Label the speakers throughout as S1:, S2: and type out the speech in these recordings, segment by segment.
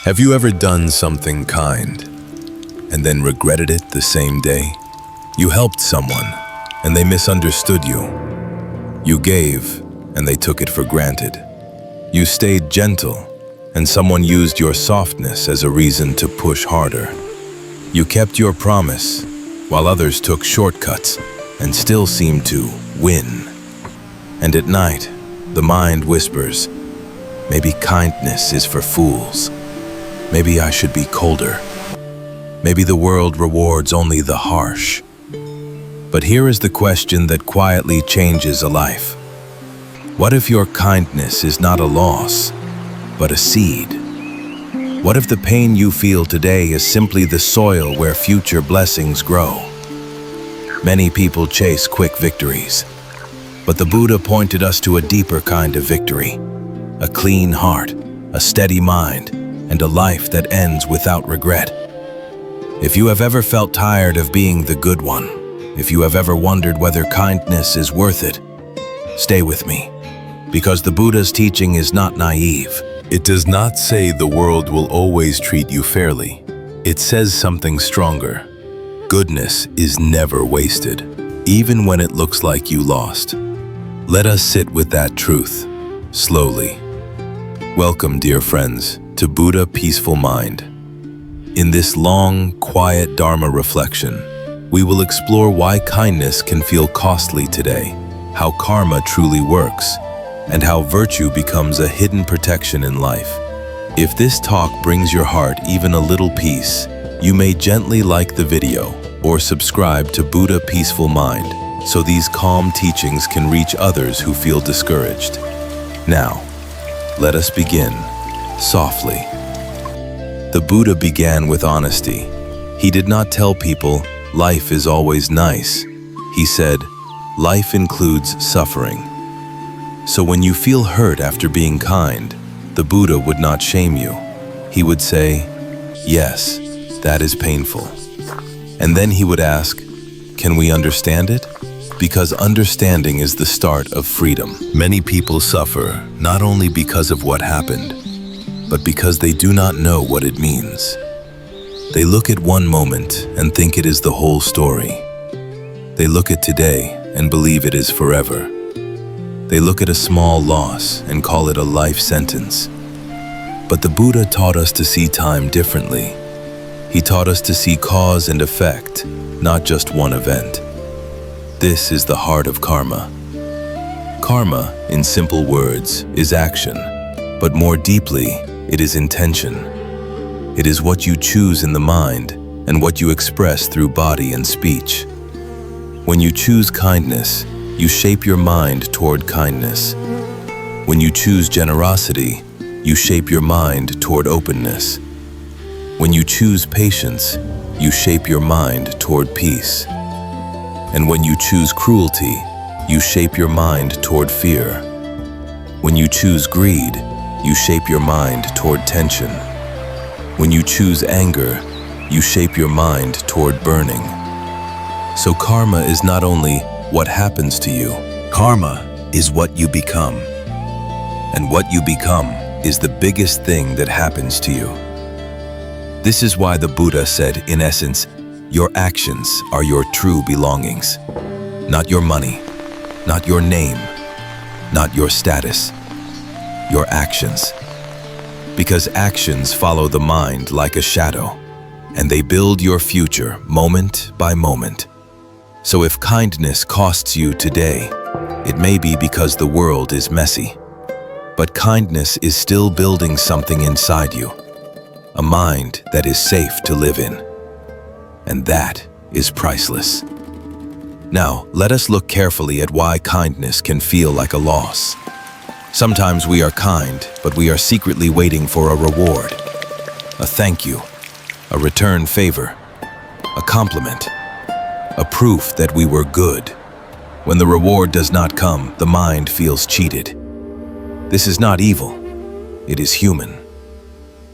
S1: Have you ever done something kind and then regretted it the same day? You helped someone and they misunderstood you. You gave and they took it for granted. You stayed gentle and someone used your softness as a reason to push harder. You kept your promise while others took shortcuts and still seemed to win. And at night, the mind whispers, maybe kindness is for fools. Maybe I should be colder. Maybe the world rewards only the harsh. But here is the question that quietly changes a life. What if your kindness is not a loss, but a seed? What if the pain you feel today is simply the soil where future blessings grow? Many people chase quick victories, but the Buddha pointed us to a deeper kind of victory, a clean heart, a steady mind, and a life that ends without regret. If you have ever felt tired of being the good one, if you have ever wondered whether kindness is worth it, stay with me, because the Buddha's teaching is not naive. It does not say the world will always treat you fairly. It says something stronger. Goodness is never wasted, even when it looks like you lost. Let us sit with that truth, slowly. Welcome, dear friends, to Buddha Peaceful Mind. In this long, quiet Dharma reflection, we will explore why kindness can feel costly today, how karma truly works, and how virtue becomes a hidden protection in life. If this talk brings your heart even a little peace, you may gently like the video or subscribe to Buddha Peaceful Mind so these calm teachings can reach others who feel discouraged. Now, let us begin, softly. The Buddha began with honesty. He did not tell people, life is always nice. He said, life includes suffering. So when you feel hurt after being kind, the Buddha would not shame you. He would say, yes, that is painful. And then he would ask, can we understand it? Because understanding is the start of freedom. Many people suffer not only because of what happened, but because they do not know what it means. They look at one moment and think it is the whole story. They look at today and believe it is forever. They look at a small loss and call it a life sentence. But the Buddha taught us to see time differently. He taught us to see cause and effect, not just one event. This is the heart of karma. Karma, in simple words, is action, but more deeply, it is intention. It is what you choose in the mind and what you express through body and speech. When you choose kindness, you shape your mind toward kindness. When you choose generosity, you shape your mind toward openness. When you choose patience, you shape your mind toward peace. And when you choose cruelty, you shape your mind toward fear. When you choose greed, you shape your mind toward tension. When you choose anger, you shape your mind toward burning. So karma is not only what happens to you. Karma is what you become. And what you become is the biggest thing that happens to you. This is why the Buddha said, in essence, your actions are your true belongings. Not your money, not your name, not your status. Your actions. Because actions follow the mind like a shadow, and they build your future moment by moment. So if kindness costs you today, it may be because the world is messy. But kindness is still building something inside you, a mind that is safe to live in. And that is priceless. Now, let us look carefully at why kindness can feel like a loss. Sometimes we are kind, but we are secretly waiting for a reward, a thank you, a return favor, a compliment, a proof that we were good. When the reward does not come, the mind feels cheated. This is not evil, it is human.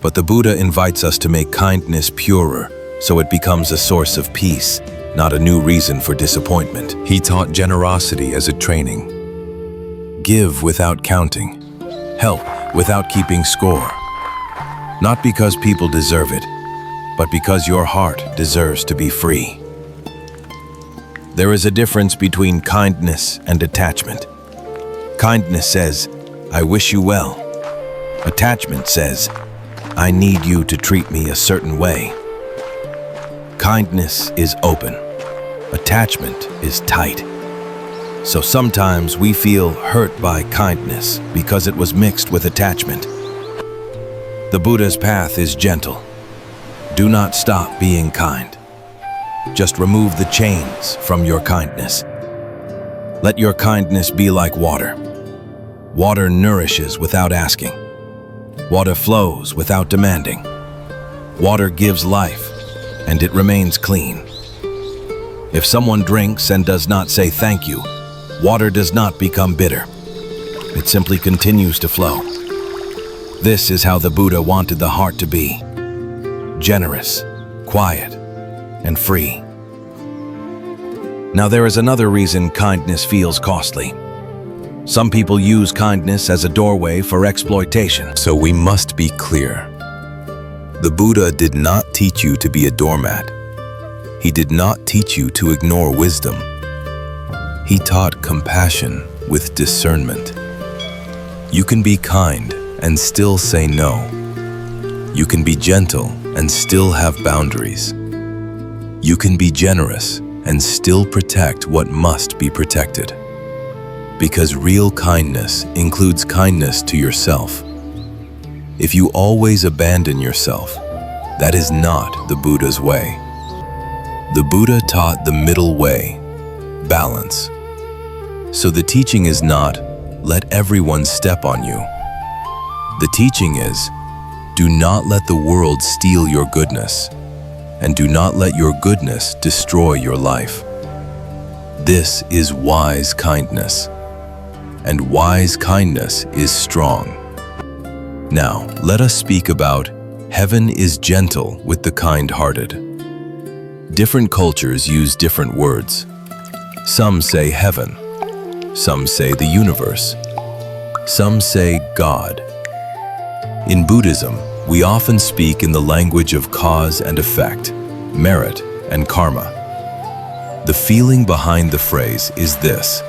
S1: But the Buddha invites us to make kindness purer, so it becomes a source of peace, not a new reason for disappointment. He taught generosity as a training. Give without counting. Help without keeping score. Not because people deserve it, but because your heart deserves to be free. There is a difference between kindness and attachment. Kindness says, "I wish you well." Attachment says, "I need you to treat me a certain way." Kindness is open. Attachment is tight. So sometimes we feel hurt by kindness because it was mixed with attachment. The Buddha's path is gentle. Do not stop being kind. Just remove the chains from your kindness. Let your kindness be like water. Water nourishes without asking. Water flows without demanding. Water gives life, and it remains clean. If someone drinks and does not say thank you, water does not become bitter. It simply continues to flow. This is how the Buddha wanted the heart to be: generous, quiet, and free. Now there is another reason kindness feels costly. Some people use kindness as a doorway for exploitation. So we must be clear. The Buddha did not teach you to be a doormat. He did not teach you to ignore wisdom. He taught compassion with discernment. You can be kind and still say no. You can be gentle and still have boundaries. You can be generous and still protect what must be protected. Because real kindness includes kindness to yourself. If you always abandon yourself, that is not the Buddha's way. The Buddha taught the middle way, balance. So the teaching is not, let everyone step on you. The teaching is, do not let the world steal your goodness, and do not let your goodness destroy your life. This is wise kindness, and wise kindness is strong. Now, let us speak about heaven is gentle with the kind-hearted. Different cultures use different words. Some say heaven. Some say the universe. Some say God. In Buddhism, we often speak in the language of cause and effect, merit and karma. The feeling behind the phrase is this: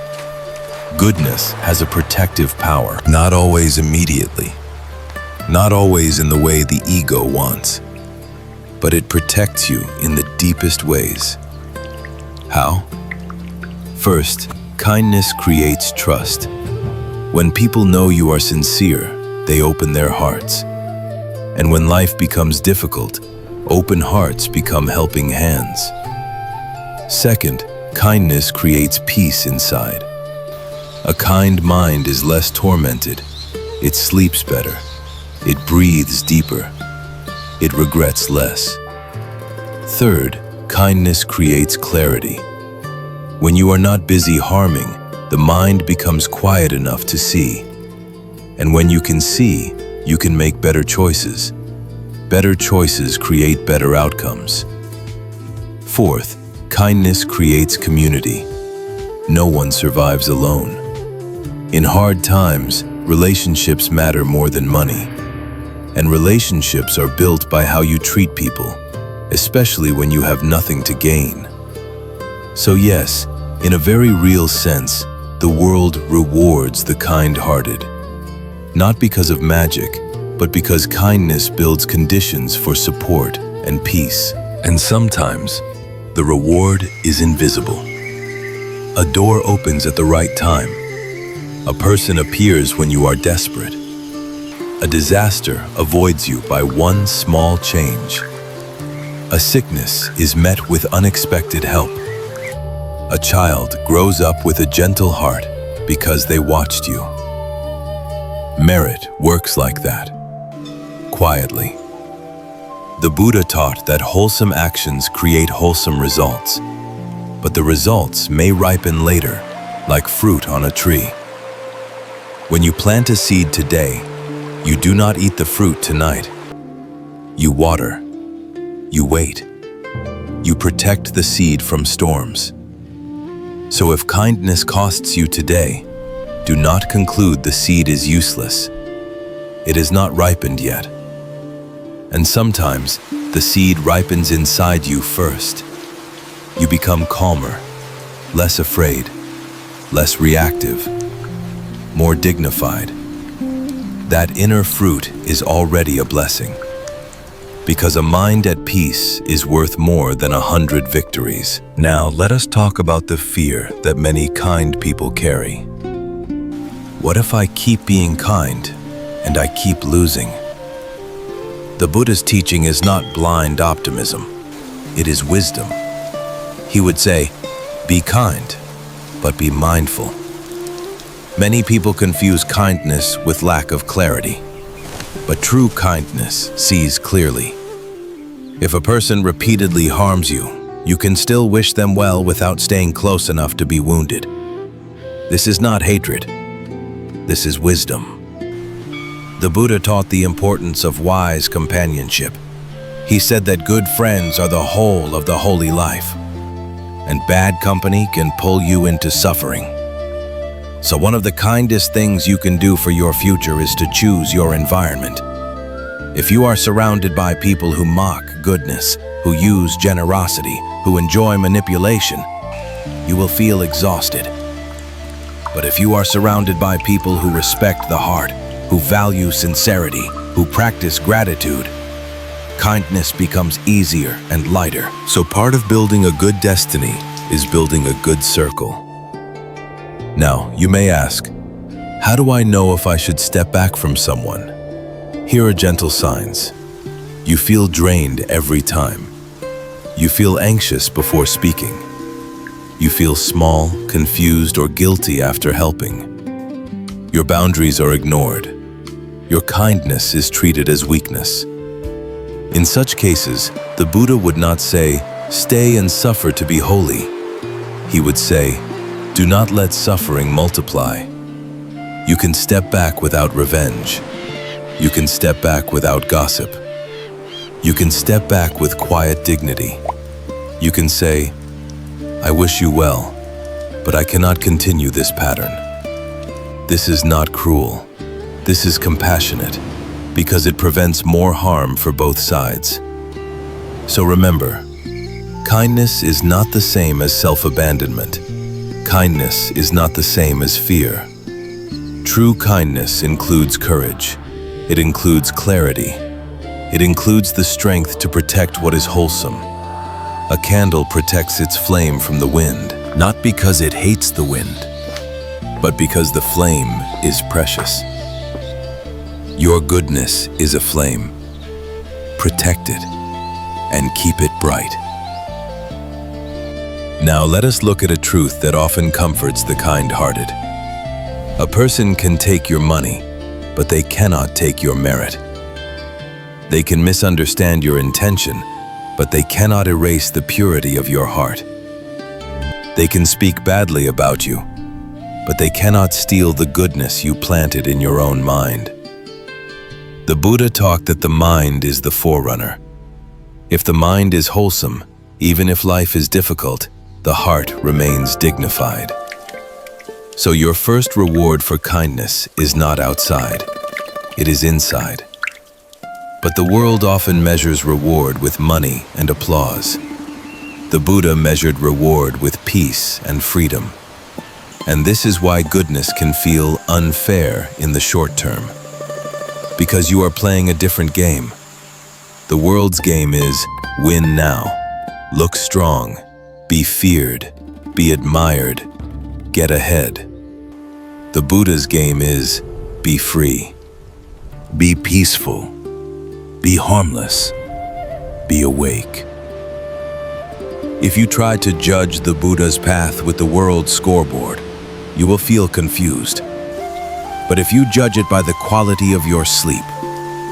S1: goodness has a protective power, not always immediately, not always in the way the ego wants, but it protects you in the deepest ways. How? First, kindness creates trust. When people know you are sincere, they open their hearts. And when life becomes difficult, open hearts become helping hands. Second, kindness creates peace inside. A kind mind is less tormented. It sleeps better. It breathes deeper. It regrets less. Third, kindness creates clarity. When you are not busy harming, the mind becomes quiet enough to see. And when you can see, you can make better choices. Better choices create better outcomes. Fourth, kindness creates community. No one survives alone. In hard times, relationships matter more than money. And relationships are built by how you treat people, especially when you have nothing to gain. So yes, in a very real sense, the world rewards the kind-hearted. Not because of magic, but because kindness builds conditions for support and peace. And sometimes, the reward is invisible. A door opens at the right time. A person appears when you are desperate. A disaster avoids you by one small change. A sickness is met with unexpected help. A child grows up with a gentle heart because they watched you. Merit works like that, quietly. The Buddha taught that wholesome actions create wholesome results, but the results may ripen later, like fruit on a tree. When you plant a seed today, you do not eat the fruit tonight. You water. You wait. You protect the seed from storms. So if kindness costs you today, do not conclude the seed is useless. It is not ripened yet. And sometimes, the seed ripens inside you first. You become calmer, less afraid, less reactive, more dignified. That inner fruit is already a blessing. Because a mind at peace is worth more than 100 victories. Now, let us talk about the fear that many kind people carry. What if I keep being kind and I keep losing? The Buddha's teaching is not blind optimism. It is wisdom. He would say, be kind, but be mindful. Many people confuse kindness with lack of clarity. But true kindness sees clearly. If a person repeatedly harms you, you can still wish them well without staying close enough to be wounded. This is not hatred. This is wisdom. The Buddha taught the importance of wise companionship. He said that good friends are the whole of the holy life, and bad company can pull you into suffering. So one of the kindest things you can do for your future is to choose your environment. If you are surrounded by people who mock goodness, who use generosity, who enjoy manipulation, you will feel exhausted. But if you are surrounded by people who respect the heart, who value sincerity, who practice gratitude, kindness becomes easier and lighter. So part of building a good destiny is building a good circle. Now, you may ask, how do I know if I should step back from someone? Here are gentle signs. You feel drained every time. You feel anxious before speaking. You feel small, confused, or guilty after helping. Your boundaries are ignored. Your kindness is treated as weakness. In such cases, the Buddha would not say, stay and suffer to be holy. He would say, do not let suffering multiply. You can step back without revenge. You can step back without gossip. You can step back with quiet dignity. You can say, I wish you well, but I cannot continue this pattern. This is not cruel. This is compassionate, because it prevents more harm for both sides. So remember, kindness is not the same as self-abandonment. Kindness is not the same as fear. True kindness includes courage. It includes clarity. It includes the strength to protect what is wholesome. A candle protects its flame from the wind, not because it hates the wind, but because the flame is precious. Your goodness is a flame. Protect it and keep it bright. Now let us look at a truth that often comforts the kind-hearted. A person can take your money, but they cannot take your merit. They can misunderstand your intention, but they cannot erase the purity of your heart. They can speak badly about you, but they cannot steal the goodness you planted in your own mind. The Buddha taught that the mind is the forerunner. If the mind is wholesome, even if life is difficult, the heart remains dignified. So your first reward for kindness is not outside, it is inside. But the world often measures reward with money and applause. The Buddha measured reward with peace and freedom. And this is why goodness can feel unfair in the short term. Because you are playing a different game. The world's game is win now, look strong, be feared, be admired, get ahead. The Buddha's game is be free, be peaceful, be harmless, be awake. If you try to judge the Buddha's path with the world's scoreboard, you will feel confused. But if you judge it by the quality of your sleep,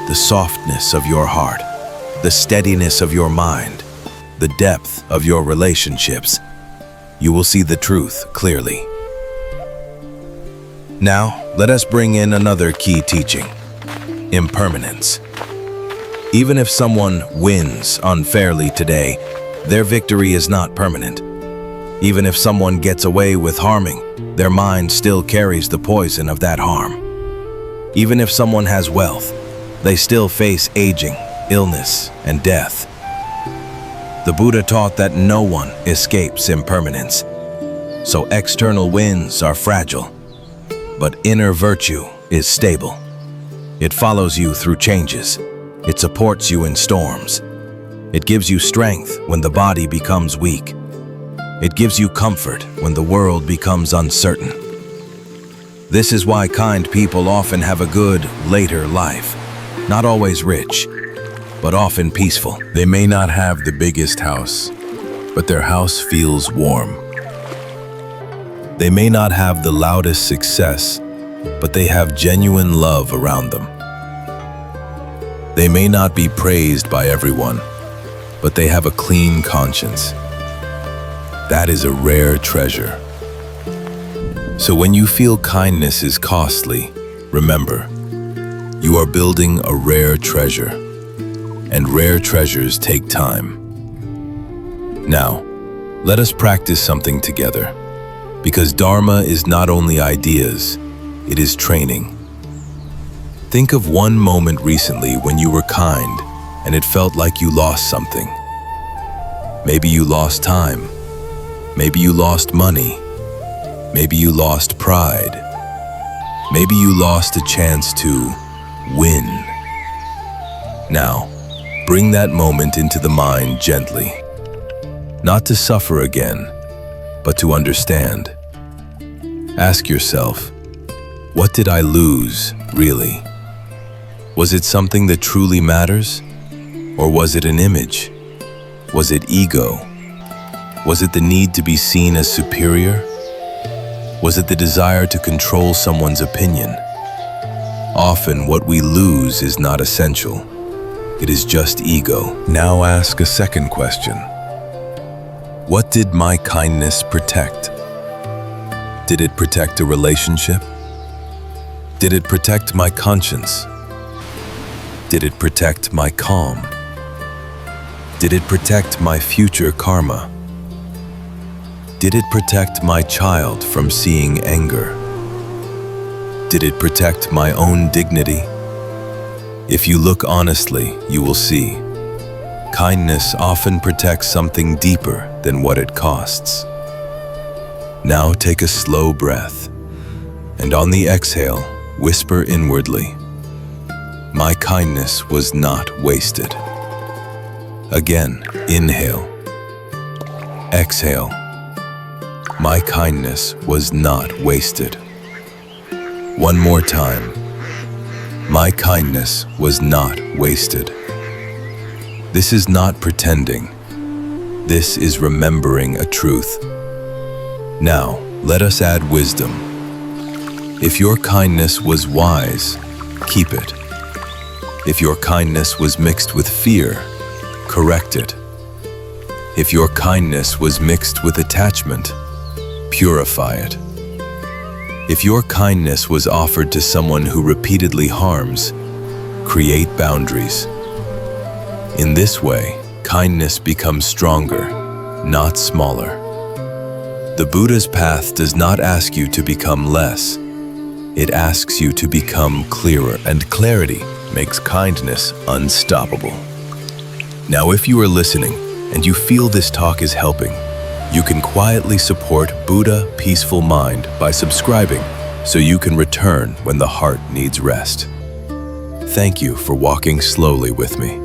S1: the softness of your heart, the steadiness of your mind, the depth of your relationships, you will see the truth clearly. Now, let us bring in another key teaching: impermanence. Even if someone wins unfairly today, their victory is not permanent. Even if someone gets away with harming, their mind still carries the poison of that harm. Even if someone has wealth, they still face aging, illness, and death. The Buddha taught that no one escapes impermanence. So external winds are fragile, but inner virtue is stable. It follows you through changes. It supports you in storms. It gives you strength when the body becomes weak. It gives you comfort when the world becomes uncertain. This is why kind people often have a good, later life. Not always rich, but often peaceful. They may not have the biggest house, but their house feels warm. They may not have the loudest success, but they have genuine love around them. They may not be praised by everyone, but they have a clean conscience. That is a rare treasure. So when you feel kindness is costly, remember, you are building a rare treasure, and rare treasures take time. Now, let us practice something together, because Dharma is not only ideas, it is training. Think of one moment recently when you were kind and it felt like you lost something. Maybe you lost time. Maybe you lost money. Maybe you lost pride. Maybe you lost a chance to win. Now, bring that moment into the mind gently. Not to suffer again, but to understand. Ask yourself, what did I lose, really? Was it something that truly matters? Or was it an image? Was it ego? Was it the need to be seen as superior? Was it the desire to control someone's opinion? Often what we lose is not essential. It is just ego. Now ask a second question. What did my kindness protect? Did it protect a relationship? Did it protect my conscience? Did it protect my calm? Did it protect my future karma? Did it protect my child from seeing anger? Did it protect my own dignity? If you look honestly, you will see. Kindness often protects something deeper than what it costs. Now take a slow breath, and on the exhale, whisper inwardly, my kindness was not wasted. Again, inhale. Exhale. My kindness was not wasted. One more time. My kindness was not wasted. This is not pretending. This is remembering a truth. Now, let us add wisdom. If your kindness was wise, keep it. If your kindness was mixed with fear, correct it. If your kindness was mixed with attachment, purify it. If your kindness was offered to someone who repeatedly harms, create boundaries. In this way, kindness becomes stronger, not smaller. The Buddha's path does not ask you to become less. It asks you to become clearer, and clarity makes kindness unstoppable. Now, if you are listening and you feel this talk is helping, you can quietly support Buddha Peaceful Mind by subscribing so you can return when the heart needs rest. Thank you for walking slowly with me.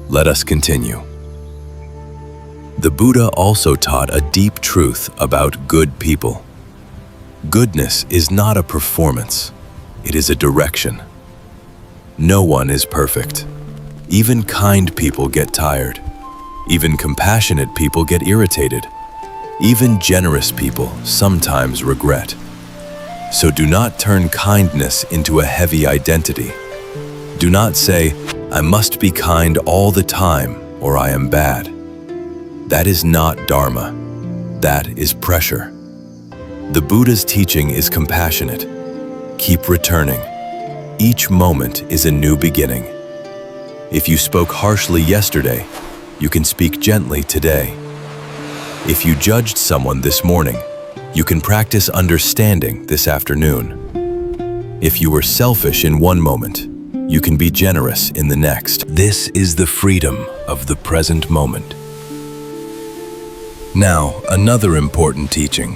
S1: Let us continue. The Buddha also taught a deep truth about good people. Goodness is not a performance, it is a direction. No one is perfect. Even kind people get tired. Even compassionate people get irritated. Even generous people sometimes regret. So do not turn kindness into a heavy identity. Do not say, I must be kind all the time or I am bad. That is not Dharma. That is pressure. The Buddha's teaching is compassionate. Keep returning. Each moment is a new beginning. If you spoke harshly yesterday, you can speak gently today. If you judged someone this morning, you can practice understanding this afternoon. If you were selfish in one moment, You can be generous in the next. This is the freedom of the present moment. Now, another important teaching.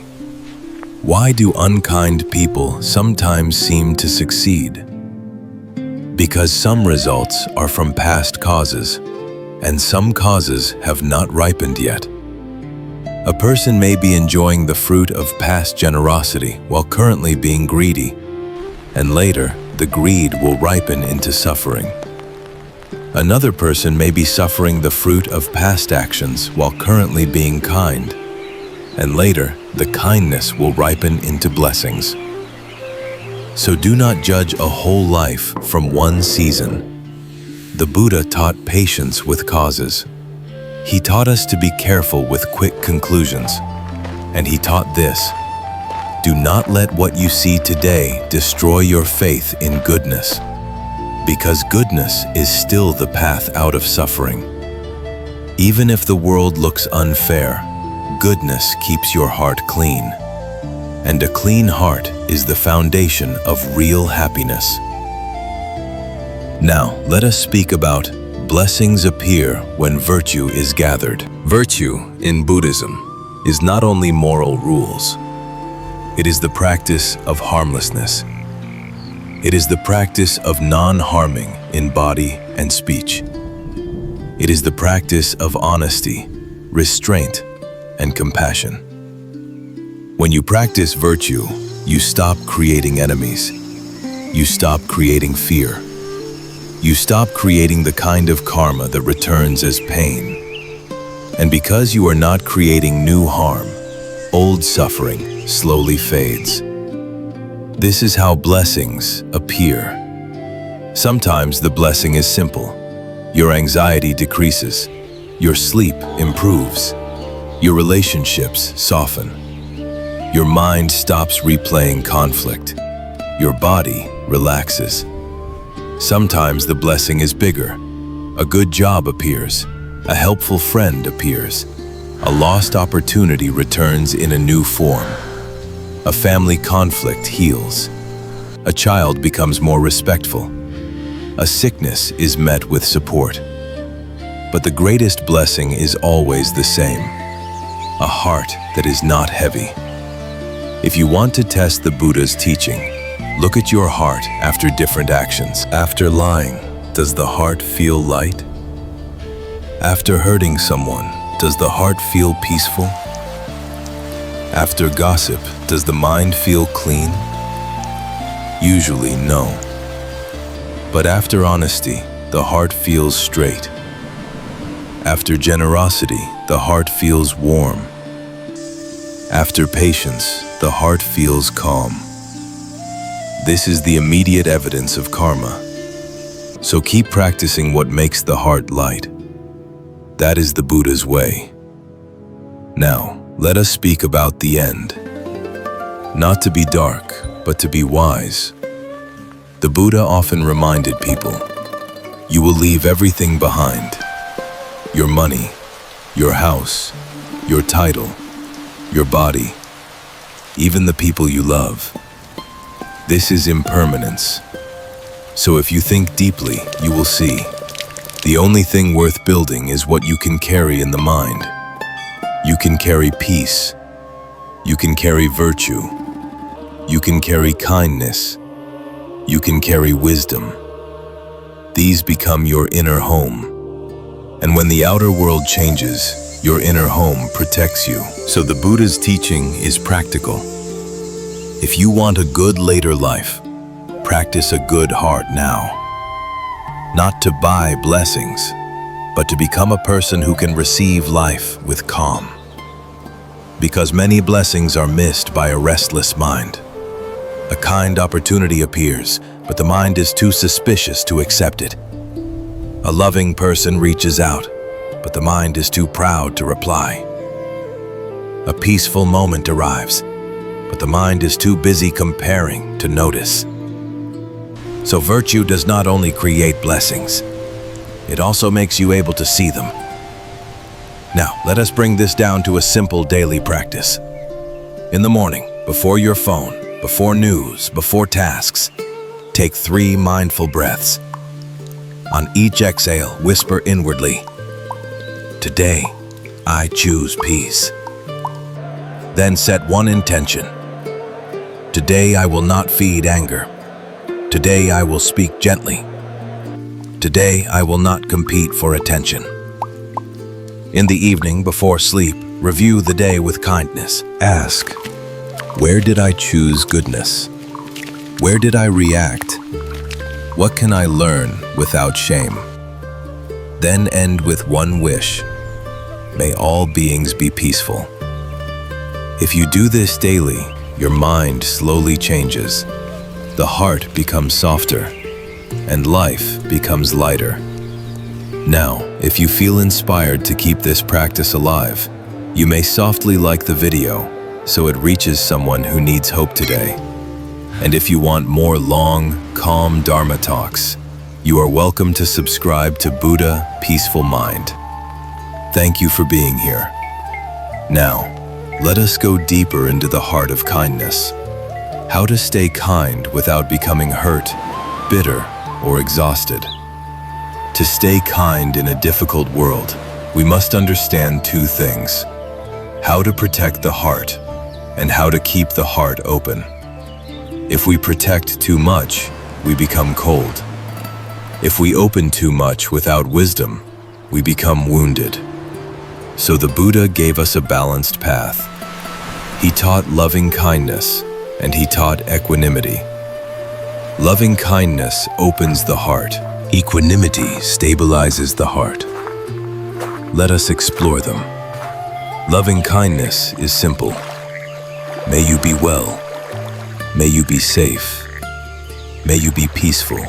S1: Why do unkind people sometimes seem to succeed? Because some results are from past causes, and some causes have not ripened yet. A person may be enjoying the fruit of past generosity while currently being greedy, and later the greed will ripen into suffering. Another person may be suffering the fruit of past actions while currently being kind, and later the kindness will ripen into blessings. So do not judge a whole life from one season. The Buddha taught patience with causes. He taught us to be careful with quick conclusions. And he taught this: do not let what you see today destroy your faith in goodness, because goodness is still the path out of suffering. Even if the world looks unfair, goodness keeps your heart clean. And a clean heart is the foundation of real happiness. Now, let us speak about blessings appear when virtue is gathered. Virtue, in Buddhism, is not only moral rules. It is the practice of harmlessness. It is the practice of non-harming in body and speech. It is the practice of honesty, restraint, and compassion. When you practice virtue, you stop creating enemies. You stop creating fear. You stop creating the kind of karma that returns as pain. And because you are not creating new harm, old suffering slowly fades. This is how blessings appear. Sometimes the blessing is simple. Your anxiety decreases. Your sleep improves. Your relationships soften. Your mind stops replaying conflict. Your body relaxes. Sometimes the blessing is bigger. A good job appears. A helpful friend appears. A lost opportunity returns in a new form. A family conflict heals. A child becomes more respectful. A sickness is met with support. But the greatest blessing is always the same: a heart that is not heavy. If you want to test the Buddha's teaching, look at your heart after different actions. After lying, does the heart feel light? After hurting someone, does the heart feel peaceful? After gossip, does the mind feel clean? Usually, no. But after honesty, the heart feels straight. After generosity, the heart feels warm. After patience, the heart feels calm. This is the immediate evidence of karma. So keep practicing what makes the heart light. That is the Buddha's way. Now, let us speak about the end. Not to be dark, but to be wise. The Buddha often reminded people, you will leave everything behind. Your money, your house, your title, your body, even the people you love. This is impermanence. So if you think deeply, you will see, the only thing worth building is what you can carry in the mind. You can carry peace. You can carry virtue. You can carry kindness. You can carry wisdom. These become your inner home. And when the outer world changes, your inner home protects you. So the Buddha's teaching is practical. If you want a good later life, practice a good heart now. Not to buy blessings, but to become a person who can receive life with calm. Because many blessings are missed by a restless mind. A kind opportunity appears, but the mind is too suspicious to accept it. A loving person reaches out, but the mind is too proud to reply. A peaceful moment arrives, but the mind is too busy comparing to notice. So virtue does not only create blessings, it also makes you able to see them. Now, let us bring this down to a simple daily practice. In the morning, before your phone, before news, before tasks, take 3 mindful breaths. On each exhale, whisper inwardly, "Today, I choose peace." Then set one intention. Today I will not feed anger. Today I will speak gently. Today I will not compete for attention. In the evening before sleep, review the day with kindness. Ask, where did I choose goodness? Where did I react? What can I learn without shame? Then end with one wish. May all beings be peaceful. If you do this daily, your mind slowly changes. The heart becomes softer, and life becomes lighter. Now, if you feel inspired to keep this practice alive, you may softly like the video so it reaches someone who needs hope today. And if you want more long, calm Dharma talks, you are welcome to subscribe to Buddha Peaceful Mind. Thank you for being here. Now, let us go deeper into the heart of kindness. How to stay kind without becoming hurt, bitter, or exhausted. To stay kind in a difficult world, we must understand two things: how to protect the heart and how to keep the heart open. If we protect too much, we become cold. If we open too much without wisdom, we become wounded. So the Buddha gave us a balanced path. He taught loving kindness, and he taught equanimity. Loving kindness opens the heart. Equanimity stabilizes the heart. Let us explore them. Loving kindness is simple. May you be well. May you be safe. May you be peaceful.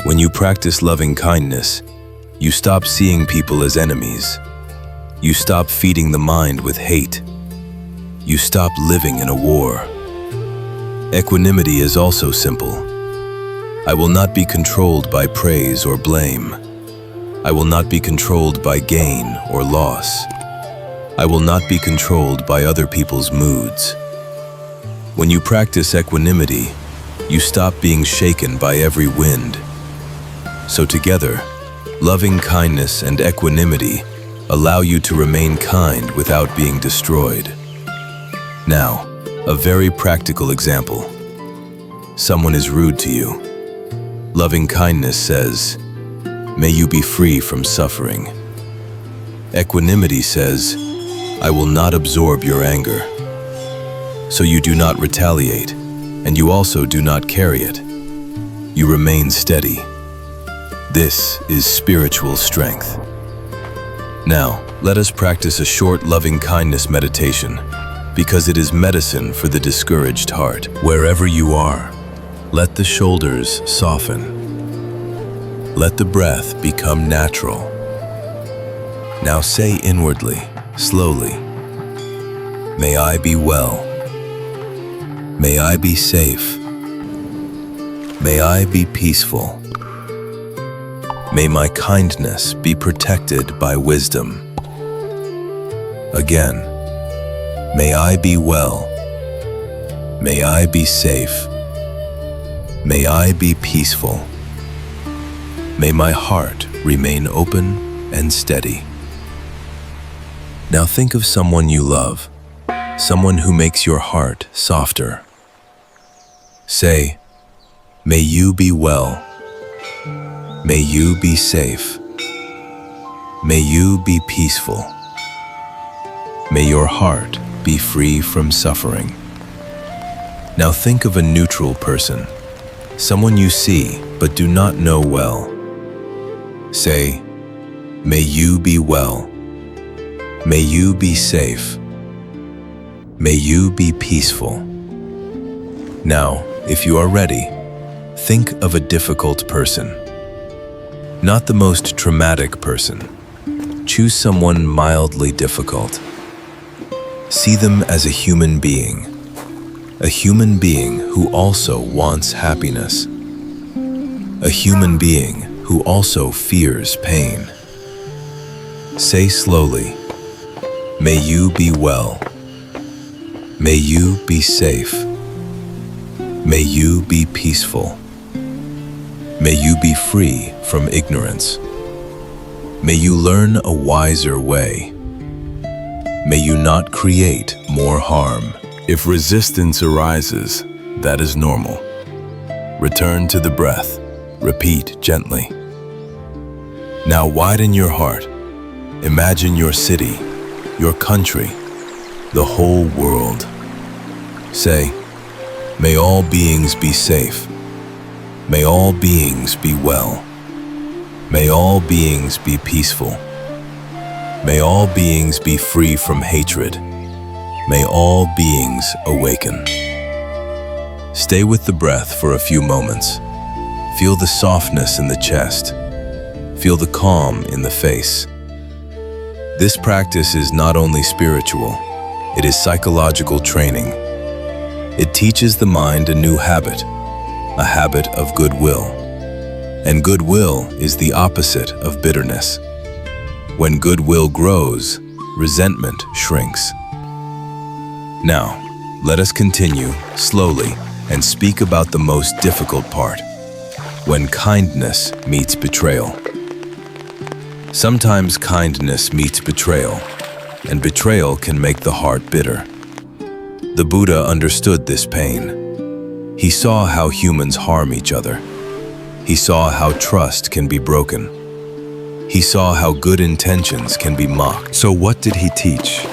S1: When you practice loving kindness, you stop seeing people as enemies. You stop feeding the mind with hate. You stop living in a war. Equanimity is also simple. I will not be controlled by praise or blame. I will not be controlled by gain or loss. I will not be controlled by other people's moods. When you practice equanimity, you stop being shaken by every wind. So together, loving kindness and equanimity allow you to remain kind without being destroyed. Now, a very practical example. Someone is rude to you. Loving kindness says, "May you be free from suffering." Equanimity says, "I will not absorb your anger." So you do not retaliate, and you also do not carry it. You remain steady. This is spiritual strength. Now, let us practice a short loving kindness meditation, because it is medicine for the discouraged heart. Wherever you are, let the shoulders soften. Let the breath become natural. Now say inwardly, slowly, "May I be well. May I be safe. May I be peaceful. May my kindness be protected by wisdom." Again, may I be well. May I be safe. May I be peaceful. May my heart remain open and steady. Now think of someone you love, someone who makes your heart softer. Say, "May you be well. May you be safe. May you be peaceful. May your heart be free from suffering." Now think of a neutral person, someone you see but do not know well. Say, "May you be well. May you be safe. May you be peaceful." Now, if you are ready, think of a difficult person. Not the most traumatic person. Choose someone mildly difficult. See them as a human being who also wants happiness, a human being who also fears pain. Say slowly, "May you be well. May you be safe. May you be peaceful. May you be free from ignorance. May you learn a wiser way. May you not create more harm. If resistance arises, that is normal. Return to the breath. Repeat gently. Now widen your heart. Imagine your city, your country, the whole world. Say, may all beings be safe. May all beings be well. May all beings be peaceful. May all beings be free from hatred. May all beings awaken. Stay with the breath for a few moments. Feel the softness in the chest. Feel the calm in the face. This practice is not only spiritual, it is psychological training. It teaches the mind a new habit, a habit of goodwill. And goodwill is the opposite of bitterness. When goodwill grows, resentment shrinks. Now, let us continue slowly and speak about the most difficult part, when kindness meets betrayal. Sometimes kindness meets betrayal, and betrayal can make the heart bitter. The Buddha understood this pain. He saw how humans harm each other. He saw how trust can be broken. He saw how good intentions can be mocked. So what did he teach?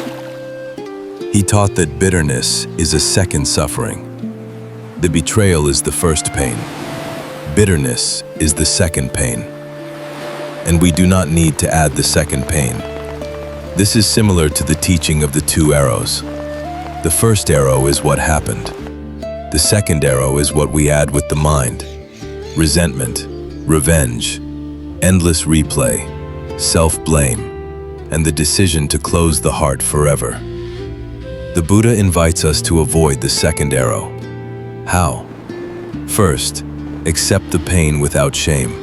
S1: He taught that bitterness is a second suffering. The betrayal is the first pain. Bitterness is the second pain. And we do not need to add the second pain. This is similar to the teaching of the two arrows. The first arrow is what happened. The second arrow is what we add with the mind. Resentment, revenge, endless replay, self-blame, and the decision to close the heart forever. The Buddha invites us to avoid the second arrow. How? First, accept the pain without shame.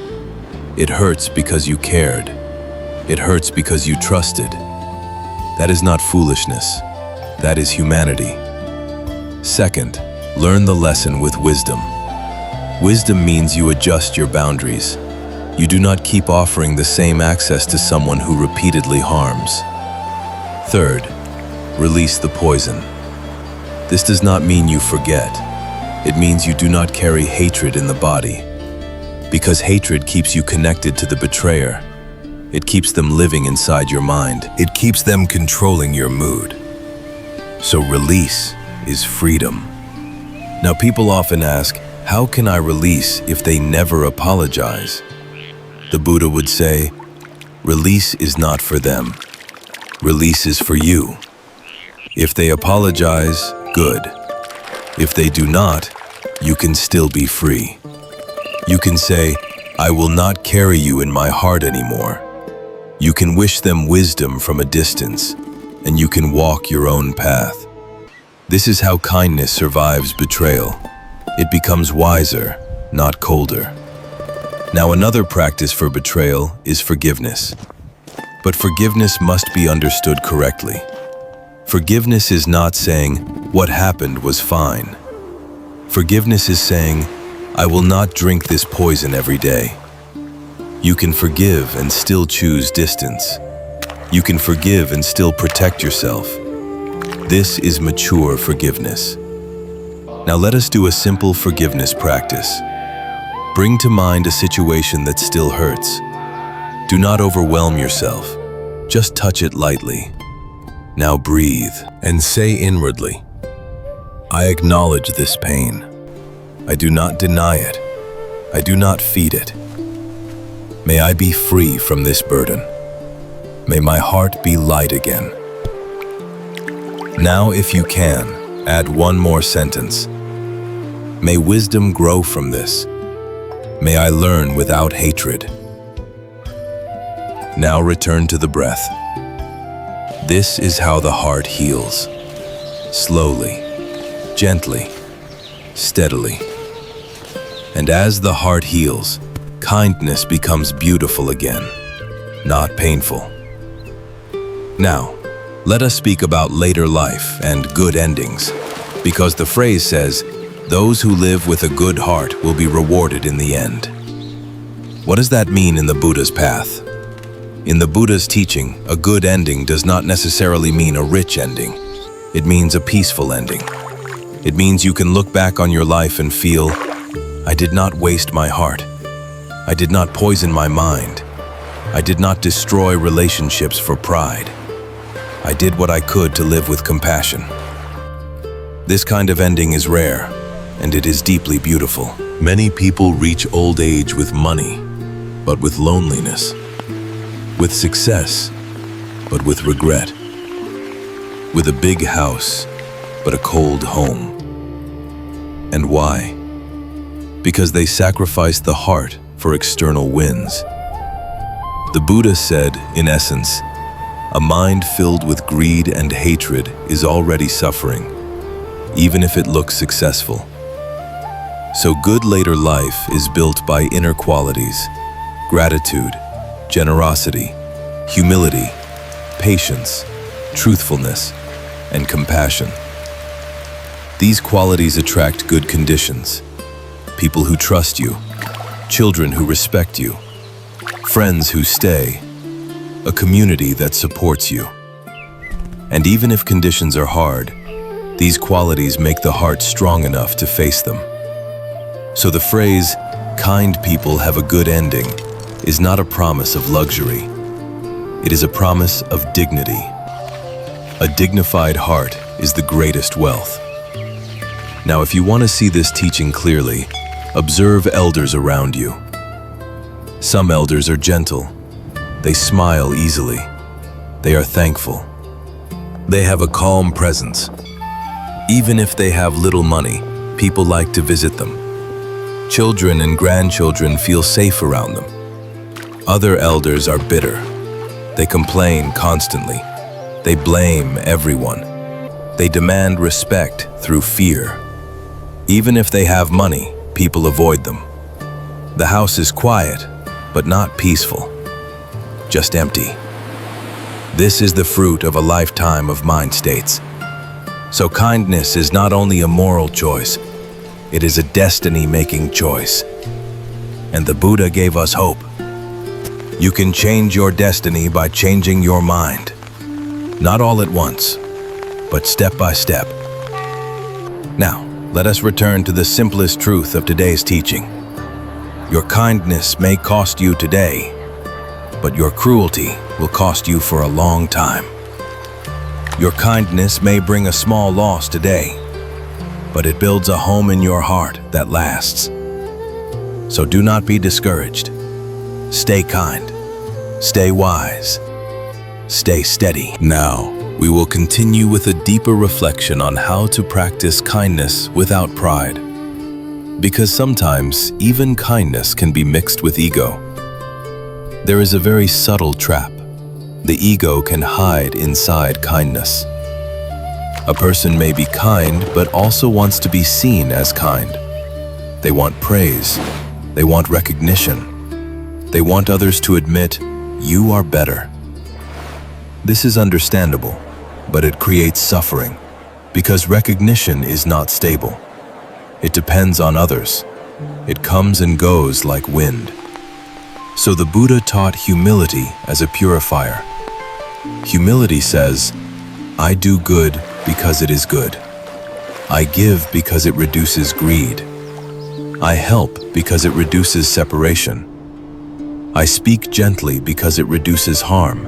S1: It hurts because you cared. It hurts because you trusted. That is not foolishness. That is humanity. Second, learn the lesson with wisdom. Wisdom means you adjust your boundaries. You do not keep offering the same access to someone who repeatedly harms. Third, release the poison. This does not mean you forget. It means you do not carry hatred in the body. Because hatred keeps you connected to the betrayer. It keeps them living inside your mind. It keeps them controlling your mood. So release is freedom. Now people often ask, how can I release if they never apologize? The Buddha would say, release is not for them. Release is for you. If they apologize, good. If they do not, you can still be free. You can say, I will not carry you in my heart anymore. You can wish them wisdom from a distance, and you can walk your own path. This is how kindness survives betrayal. It becomes wiser, not colder. Now another practice for betrayal is forgiveness. But forgiveness must be understood correctly. Forgiveness is not saying, what happened was fine. Forgiveness is saying, I will not drink this poison every day. You can forgive and still choose distance. You can forgive and still protect yourself. This is mature forgiveness. Now let us do a simple forgiveness practice. Bring to mind a situation that still hurts. Do not overwhelm yourself. Just touch it lightly. Now breathe and say inwardly, I acknowledge this pain. I do not deny it. I do not feed it. May I be free from this burden. May my heart be light again. Now, if you can, add one more sentence. May wisdom grow from this. May I learn without hatred. Now return to the breath. This is how the heart heals. Slowly, gently, steadily. And as the heart heals, kindness becomes beautiful again, not painful. Now, let us speak about later life and good endings, because the phrase says, those who live with a good heart will be rewarded in the end. What does that mean in the Buddha's path? In the Buddha's teaching, a good ending does not necessarily mean a rich ending. It means a peaceful ending. It means you can look back on your life and feel, I did not waste my heart. I did not poison my mind. I did not destroy relationships for pride. I did what I could to live with compassion. This kind of ending is rare, and it is deeply beautiful. Many people reach old age with money, but with loneliness. With success, but with regret. With a big house, but a cold home. And why? Because they sacrificed the heart for external wins. The Buddha said, in essence, a mind filled with greed and hatred is already suffering, even if it looks successful. So good later life is built by inner qualities: gratitude, generosity, humility, patience, truthfulness, and compassion. These qualities attract good conditions: people who trust you, children who respect you, friends who stay, a community that supports you. And even if conditions are hard, these qualities make the heart strong enough to face them. So the phrase, "kind people have a good ending," is not a promise of luxury. It is a promise of dignity. A dignified heart is the greatest wealth. Now, if you want to see this teaching clearly, observe elders around you. Some elders are gentle. They smile easily. They are thankful. They have a calm presence. Even if they have little money, people like to visit them. Children and grandchildren feel safe around them. Other elders are bitter. They complain constantly. They blame everyone. They demand respect through fear. Even if they have money, people avoid them. The house is quiet, but not peaceful. Just empty. This is the fruit of a lifetime of mind states. So kindness is not only a moral choice, it is a destiny-making choice. And the Buddha gave us hope. You can change your destiny by changing your mind. Not all at once, but step by step. Now, let us return to the simplest truth of today's teaching. Your kindness may cost you today, but your cruelty will cost you for a long time. Your kindness may bring a small loss today, but it builds a home in your heart that lasts. So do not be discouraged. Stay kind. Stay wise. Stay steady. Now, we will continue with a deeper reflection on how to practice kindness without pride. Because sometimes, even kindness can be mixed with ego. There is a very subtle trap. The ego can hide inside kindness. A person may be kind, but also wants to be seen as kind. They want praise. They want recognition. They want others to admit, "You are better." This is understandable, but it creates suffering, because recognition is not stable. It depends on others. It comes and goes like wind. So the Buddha taught humility as a purifier. Humility says, I do good because it is good. I give because it reduces greed. I help because it reduces separation. I speak gently because it reduces harm,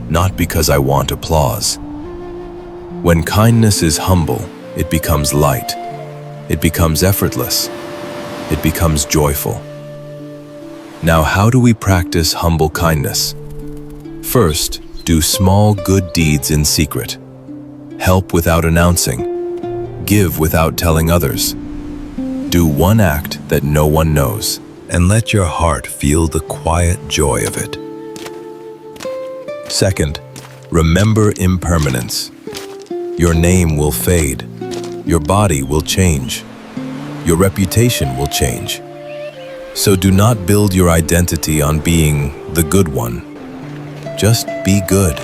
S1: not because I want applause. When kindness is humble, it becomes light. It becomes effortless. It becomes joyful. Now, how do we practice humble kindness? First, do small good deeds in secret. Help without announcing. Give without telling others. Do one act that no one knows, and let your heart feel the quiet joy of it. Second, remember impermanence. Your name will fade. Your body will change. Your reputation will change. So do not build your identity on being the good one. Just be good,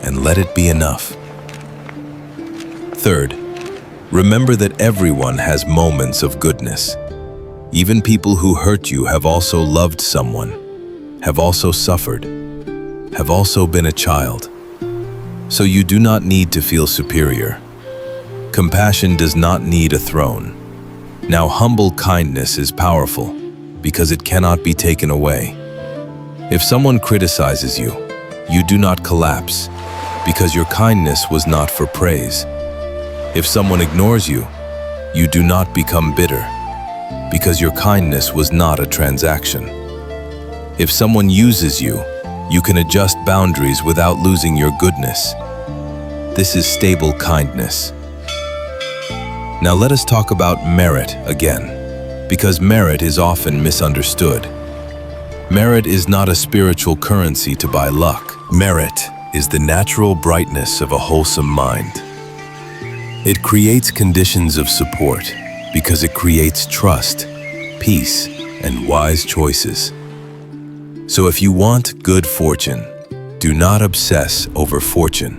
S1: and let it be enough. Third, remember that everyone has moments of goodness. Even people who hurt you have also loved someone, have also suffered, have also been a child. So you do not need to feel superior. Compassion does not need a throne. Now, humble kindness is powerful because it cannot be taken away. If someone criticizes you, you do not collapse because your kindness was not for praise. If someone ignores you, you do not become bitter because your kindness was not a transaction. If someone uses you, you can adjust boundaries without losing your goodness. This is stable kindness. Now let us talk about merit again, because merit is often misunderstood. Merit is not a spiritual currency to buy luck. Merit is the natural brightness of a wholesome mind. It creates conditions of support because it creates trust, peace, and wise choices. So if you want good fortune, do not obsess over fortune.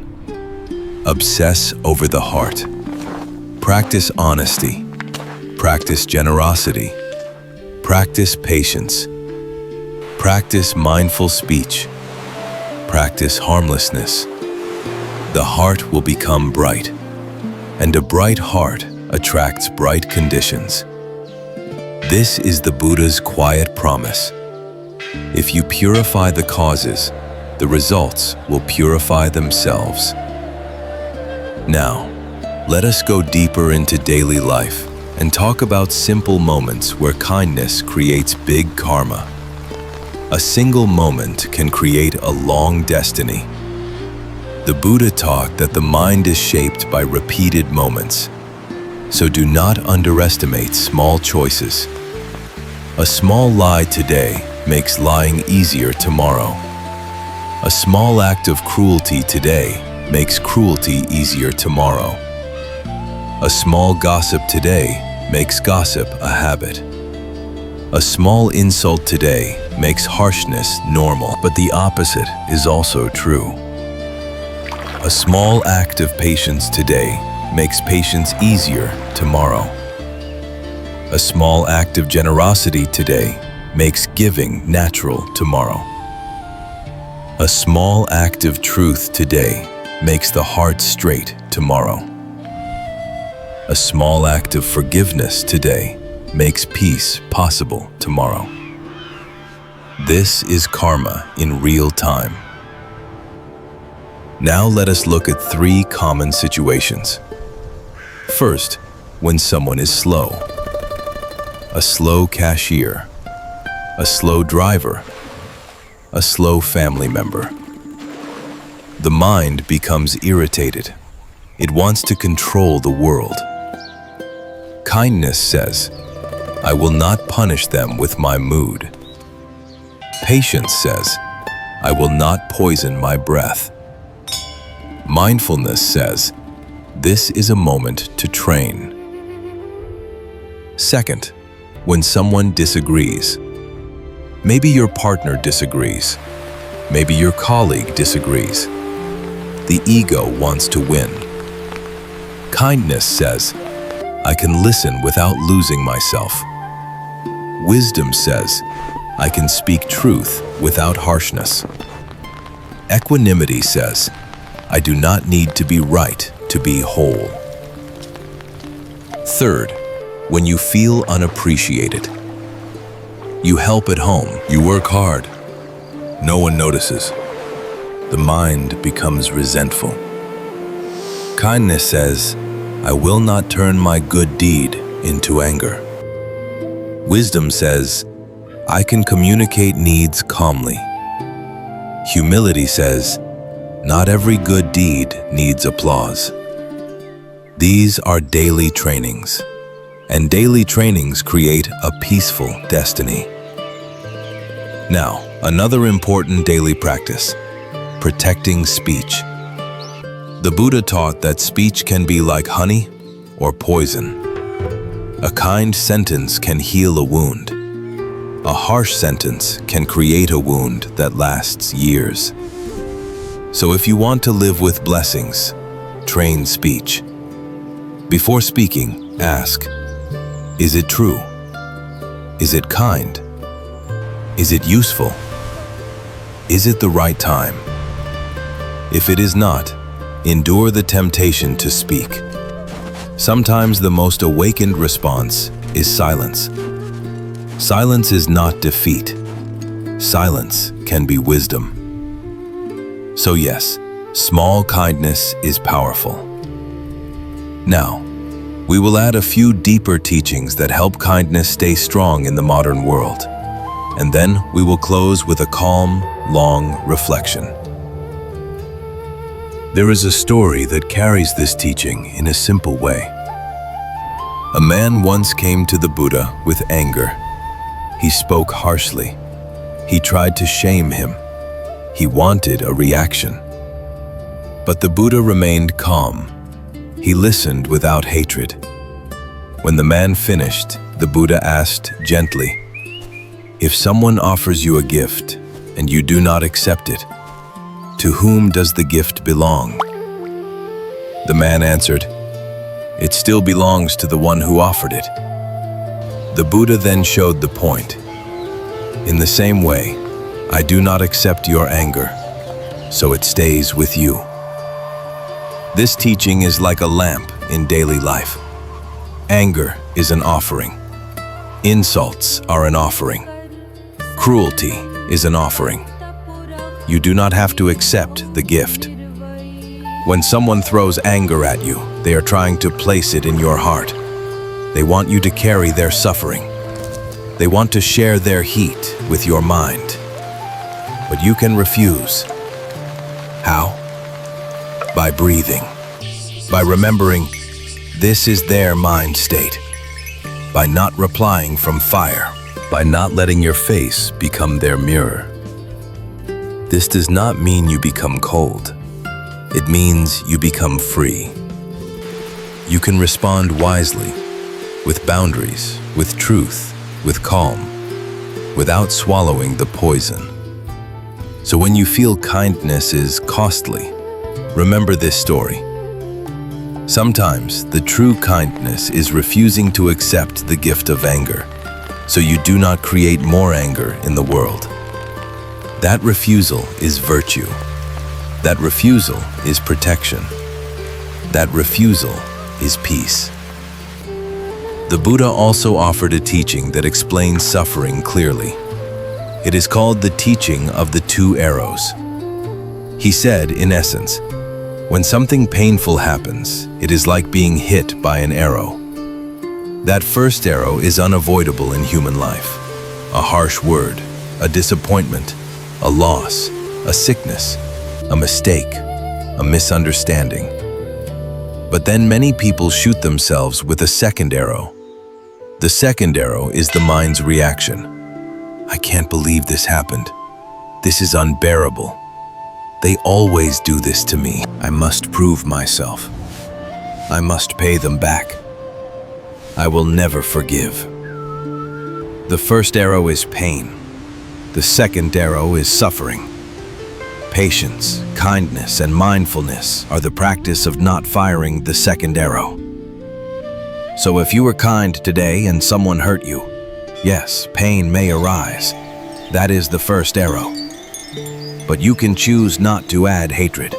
S1: Obsess over the heart. Practice honesty. Practice generosity. Practice patience. Practice mindful speech. Practice harmlessness. The heart will become bright, and a bright heart attracts bright conditions. This is the Buddha's quiet promise. If you purify the causes, the results will purify themselves. Now, let us go deeper into daily life and talk about simple moments where kindness creates big karma. A single moment can create a long destiny. The Buddha taught that the mind is shaped by repeated moments. So do not underestimate small choices. A small lie today makes lying easier tomorrow. A small act of cruelty today makes cruelty easier tomorrow. A small gossip today makes gossip a habit. A small insult today makes harshness normal, but the opposite is also true. A small act of patience today makes patience easier tomorrow. A small act of generosity today makes giving natural tomorrow. A small act of truth today makes the heart straight tomorrow. A small act of forgiveness today makes peace possible tomorrow. This is karma in real time. Now let us look at 3 common situations. First, when someone is slow. A slow cashier. A slow driver. A slow family member. The mind becomes irritated. It wants to control the world. Kindness says, I will not punish them with my mood. Patience says, I will not poison my breath. Mindfulness says, this is a moment to train. Second, when someone disagrees. Maybe your partner disagrees. Maybe your colleague disagrees. The ego wants to win. Kindness says, I can listen without losing myself. Wisdom says, I can speak truth without harshness. Equanimity says, I do not need to be right to be whole. Third, when you feel unappreciated. You help at home, you work hard. No one notices. The mind becomes resentful. Kindness says, I will not turn my good deed into anger. Wisdom says, I can communicate needs calmly. Humility says, not every good deed needs applause. These are daily trainings, and daily trainings create a peaceful destiny. Now, another important daily practice, protecting speech. The Buddha taught that speech can be like honey or poison. A kind sentence can heal a wound. A harsh sentence can create a wound that lasts years. So if you want to live with blessings, train speech. Before speaking, ask, is it true? Is it kind? Is it useful? Is it the right time? If it is not, endure the temptation to speak. Sometimes the most awakened response is silence. Silence is not defeat. Silence can be wisdom. So yes, small kindness is powerful. Now, we will add a few deeper teachings that help kindness stay strong in the modern world. And then we will close with a calm, long reflection. There is a story that carries this teaching in a simple way. A man once came to the Buddha with anger. He spoke harshly. He tried to shame him. He wanted a reaction. But the Buddha remained calm. He listened without hatred. When the man finished, the Buddha asked gently, "If someone offers you a gift and you do not accept it, to whom does the gift belong?" The man answered, "It still belongs to the one who offered it." The Buddha then showed the point. In the same way, I do not accept your anger, so it stays with you. This teaching is like a lamp in daily life. Anger is an offering. Insults are an offering. Cruelty is an offering. You do not have to accept the gift. When someone throws anger at you, they are trying to place it in your heart. They want you to carry their suffering. They want to share their heat with your mind. But you can refuse. How? By breathing. By remembering this is their mind state. By not replying from fire. By not letting your face become their mirror. This does not mean you become cold. It means you become free. You can respond wisely, with boundaries, with truth, with calm, without swallowing the poison. So when you feel kindness is costly, remember this story. Sometimes the true kindness is refusing to accept the gift of anger, so you do not create more anger in the world. That refusal is virtue. That refusal is protection. That refusal is peace. The Buddha also offered a teaching that explains suffering clearly. It is called the teaching of the two arrows. He said, in essence, when something painful happens, it is like being hit by an arrow. That first arrow is unavoidable in human life. A harsh word, a disappointment, a loss, a sickness, a mistake, a misunderstanding. But then many people shoot themselves with a second arrow. The second arrow is the mind's reaction. I can't believe this happened. This is unbearable. They always do this to me. I must prove myself. I must pay them back. I will never forgive. The first arrow is pain. The second arrow is suffering. Patience, kindness, and mindfulness are the practice of not firing the second arrow. So if you were kind today and someone hurt you, yes, pain may arise. That is the first arrow. But you can choose not to add hatred.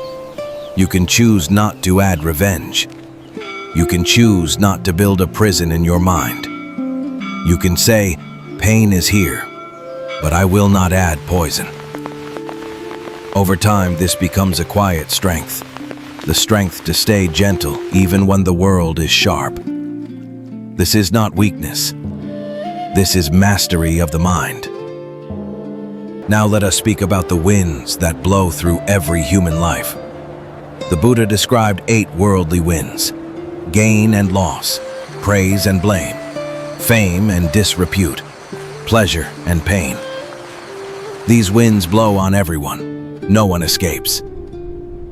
S1: You can choose not to add revenge. You can choose not to build a prison in your mind. You can say, pain is here, but I will not add poison. Over time, this becomes a quiet strength. The strength to stay gentle even when the world is sharp. This is not weakness. This is mastery of the mind. Now let us speak about the winds that blow through every human life. The Buddha described 8 worldly winds: gain and loss, praise and blame, fame and disrepute, pleasure and pain. These winds blow on everyone. No one escapes.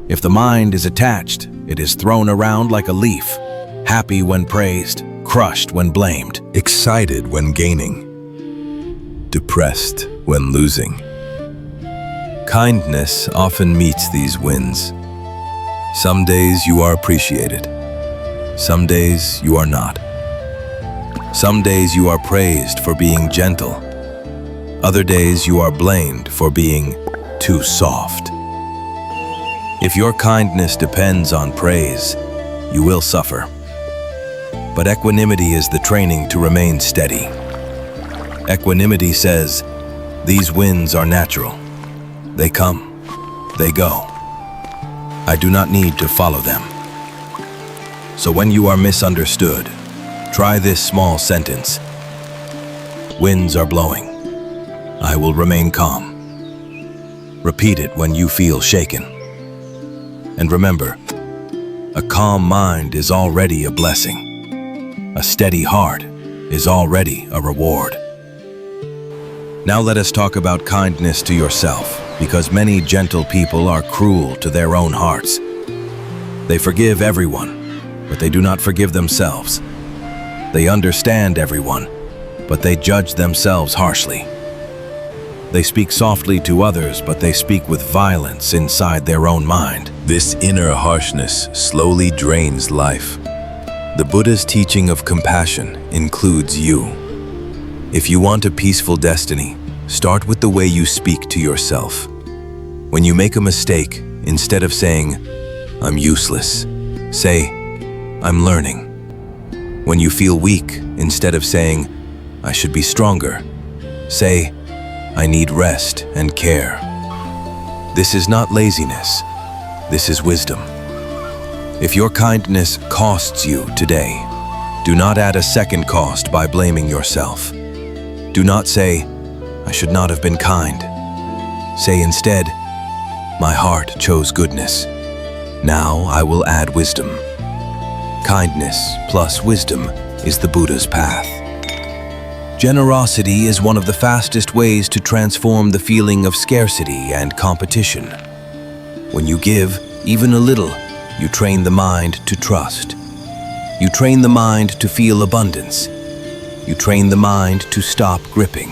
S1: If the mind is attached, it is thrown around like a leaf, happy when praised, crushed when blamed, excited when gaining, depressed when losing. Kindness often meets these winds. Some days you are appreciated. Some days you are not. Some days you are praised for being gentle. Other days you are blamed for being too soft. If your kindness depends on praise, you will suffer. But equanimity is the training to remain steady. Equanimity says, these winds are natural. They come, they go. I do not need to follow them. So when you are misunderstood, try this small sentence. Winds are blowing. I will remain calm. Repeat it when you feel shaken. And remember, a calm mind is already a blessing. A steady heart is already a reward. Now let us talk about kindness to yourself, because many gentle people are cruel to their own hearts. They forgive everyone, but they do not forgive themselves. They understand everyone, but they judge themselves harshly. They speak softly to others, but they speak with violence inside their own mind. This inner harshness slowly drains life. The Buddha's teaching of compassion includes you. If you want a peaceful destiny, start with the way you speak to yourself. When you make a mistake, instead of saying, I'm useless, say, I'm learning. When you feel weak, instead of saying, I should be stronger, say, I need rest and care. This is not laziness. This is wisdom. If your kindness costs you today, do not add a second cost by blaming yourself. Do not say, I should not have been kind. Say instead, my heart chose goodness. Now I will add wisdom. Kindness plus wisdom is the Buddha's path. Generosity is one of the fastest ways to transform the feeling of scarcity and competition. When you give, even a little, you train the mind to trust. You train the mind to feel abundance. You train the mind to stop gripping.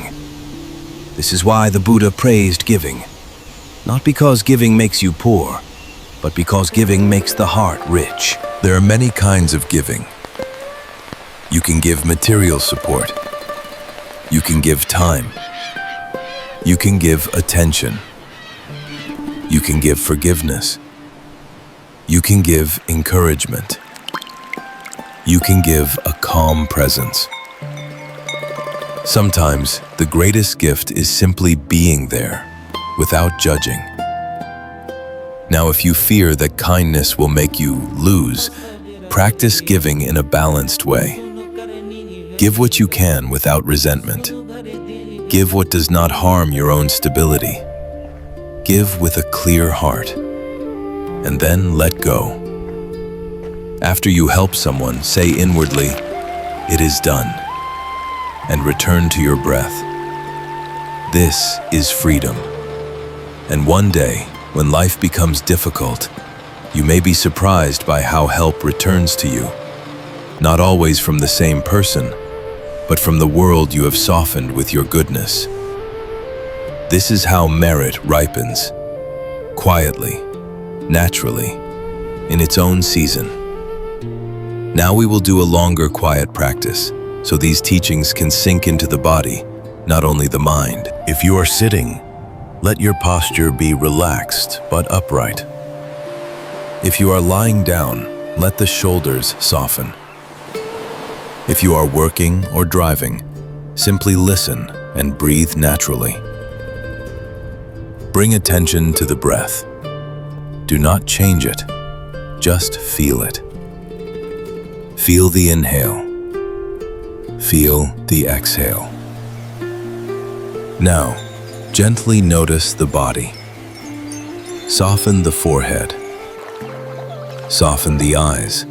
S1: This is why the Buddha praised giving. Not because giving makes you poor, but because giving makes the heart rich. There are many kinds of giving. You can give material support. You can give time. You can give attention. You can give forgiveness. You can give encouragement. You can give a calm presence. Sometimes the greatest gift is simply being there, without judging. Now, if you fear that kindness will make you lose, practice giving in a balanced way. Give what you can without resentment. Give what does not harm your own stability. Give with a clear heart. And then let go. After you help someone, say inwardly, "It is done," and return to your breath. This is freedom. And one day, when life becomes difficult, you may be surprised by how help returns to you. Not always from the same person, but from the world you have softened with your goodness. This is how merit ripens, quietly, naturally, in its own season. Now we will do a longer quiet practice, so these teachings can sink into the body, not only the mind. If you are sitting, let your posture be relaxed but upright. If you are lying down, let the shoulders soften. If you are working or driving, simply listen and breathe naturally. Bring attention to the breath. Do not change it, just feel it. Feel the inhale. Feel the exhale. Now, gently notice the body. Soften the forehead. Soften the eyes.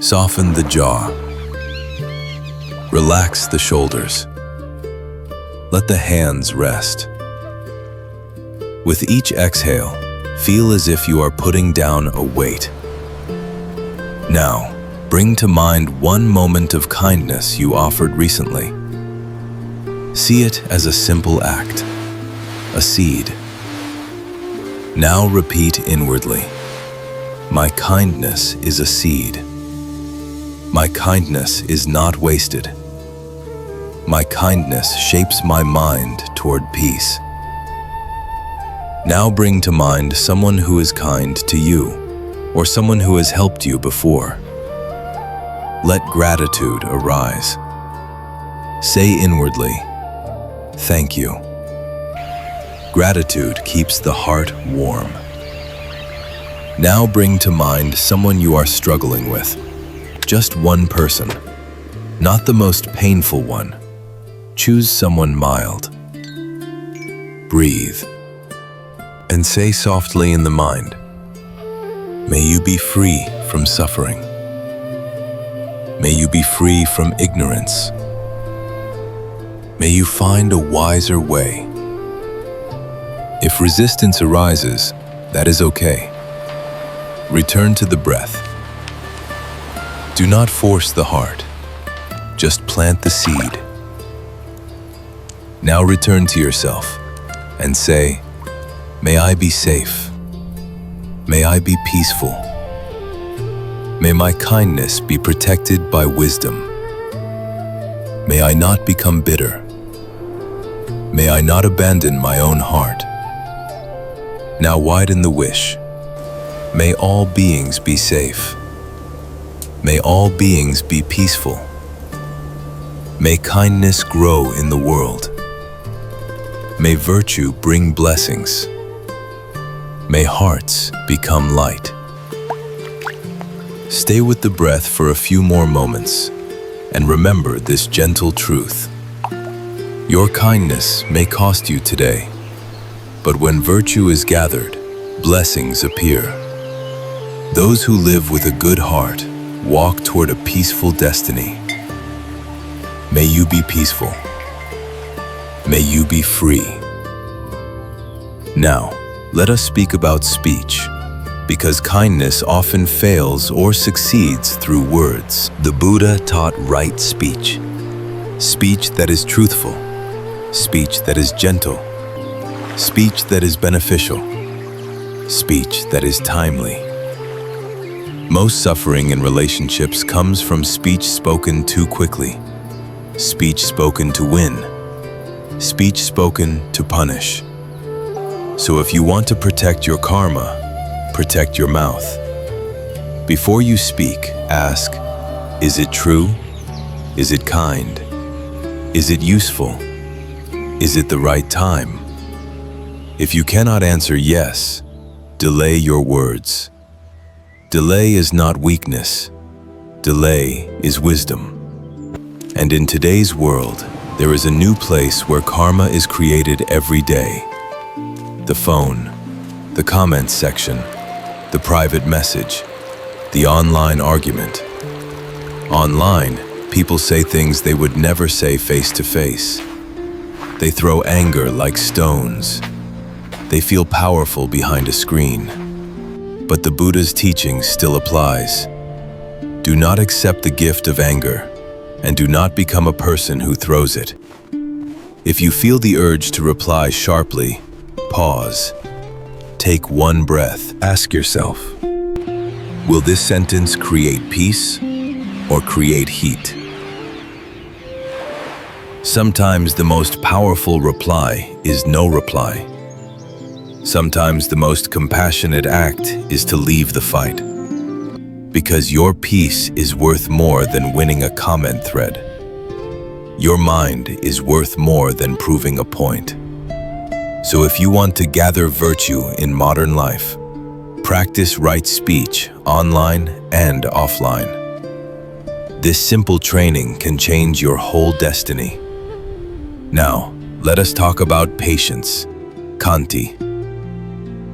S1: Soften the jaw. Relax the shoulders. Let the hands rest. With each exhale, feel as if you are putting down a weight. Now, bring to mind one moment of kindness you offered recently. See it as a simple act, a seed. Now repeat inwardly, "My kindness is a seed." My kindness is not wasted. My kindness shapes my mind toward peace. Now bring to mind someone who is kind to you, or someone who has helped you before. Let gratitude arise. Say inwardly, "Thank you." Gratitude keeps the heart warm. Now bring to mind someone you are struggling with. Just one person, not the most painful one. Choose someone mild. Breathe and say softly in the mind, "May you be free from suffering. May you be free from ignorance. May you find a wiser way." If resistance arises, that is okay. Return to the breath. Do not force the heart. Just plant the seed. Now return to yourself and say, "May I be safe. May I be peaceful. May my kindness be protected by wisdom. May I not become bitter. May I not abandon my own heart." Now widen the wish. May all beings be safe. May all beings be peaceful. May kindness grow in the world. May virtue bring blessings. May hearts become light. Stay with the breath for a few more moments and remember this gentle truth. Your kindness may cost you today, but when virtue is gathered, blessings appear. Those who live with a good heart walk toward a peaceful destiny. May you be peaceful. May you be free. Now, let us speak about speech, because kindness often fails or succeeds through words. The Buddha taught right speech, speech that is truthful, speech that is gentle, speech that is beneficial, speech that is timely. Most suffering in relationships comes from speech spoken too quickly, speech spoken to win, speech spoken to punish. So if you want to protect your karma, protect your mouth. Before you speak, ask, is it true? Is it kind? Is it useful? Is it the right time? If you cannot answer yes, delay your words. Delay is not weakness. Delay is wisdom. And in today's world, there is a new place where karma is created every day. The phone, the comments section, the private message, the online argument. Online, people say things they would never say face to face. They throw anger like stones. They feel powerful behind a screen. But the Buddha's teaching still applies. Do not accept the gift of anger, and do not become a person who throws it. If you feel the urge to reply sharply, pause. Take one breath. Ask yourself, will this sentence create peace or create heat? Sometimes the most powerful reply is no reply. Sometimes the most compassionate act is to leave the fight. Because your peace is worth more than winning a comment thread. Your mind is worth more than proving a point. So if you want to gather virtue in modern life, practice right speech online and offline. This simple training can change your whole destiny. Now, let us talk about patience, Khanti.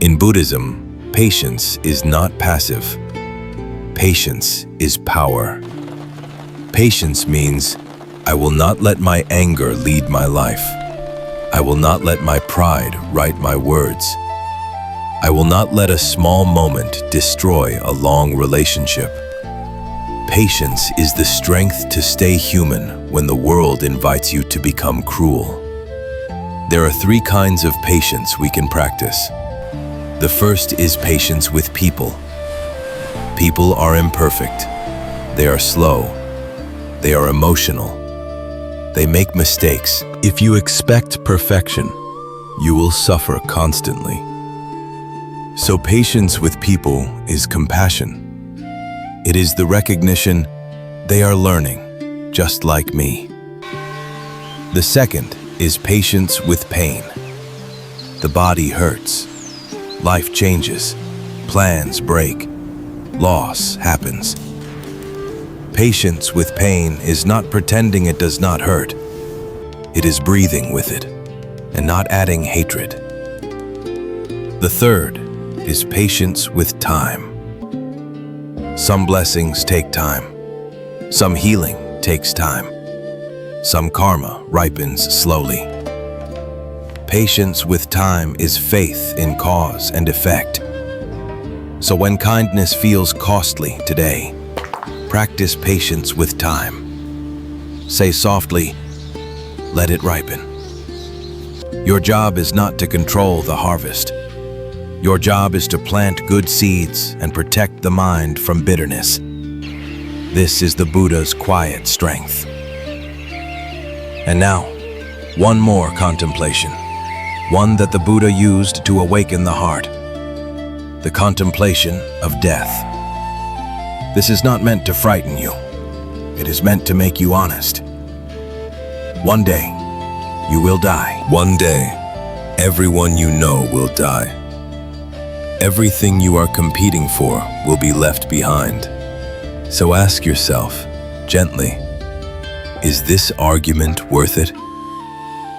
S1: In Buddhism, patience is not passive. Patience is power. Patience means, I will not let my anger lead my life. I will not let my pride write my words. I will not let a small moment destroy a long relationship. Patience is the strength to stay human when the world invites you to become cruel. There are 3 kinds of patience we can practice. The first is patience with people. People are imperfect. They are slow. They are emotional. They make mistakes. If you expect perfection, you will suffer constantly. So patience with people is compassion. It is the recognition they are learning, just like me. The second is patience with pain. The body hurts. Life changes. Plans break. Loss happens. Patience with pain is not pretending it does not hurt. It is breathing with it and not adding hatred. The third is patience with time. Some blessings take time. Some healing takes time. Some karma ripens slowly. Patience with time is faith in cause and effect. So when kindness feels costly today, practice patience with time. Say softly, let it ripen. Your job is not to control the harvest. Your job is to plant good seeds and protect the mind from bitterness. This is the Buddha's quiet strength. And now, one more contemplation, one that the Buddha used to awaken the heart, the contemplation of death. This is not meant to frighten you. It is meant to make you honest. One day, you will die. One day, everyone you know will die. Everything you are competing for will be left behind. So ask yourself, gently, is this argument worth it?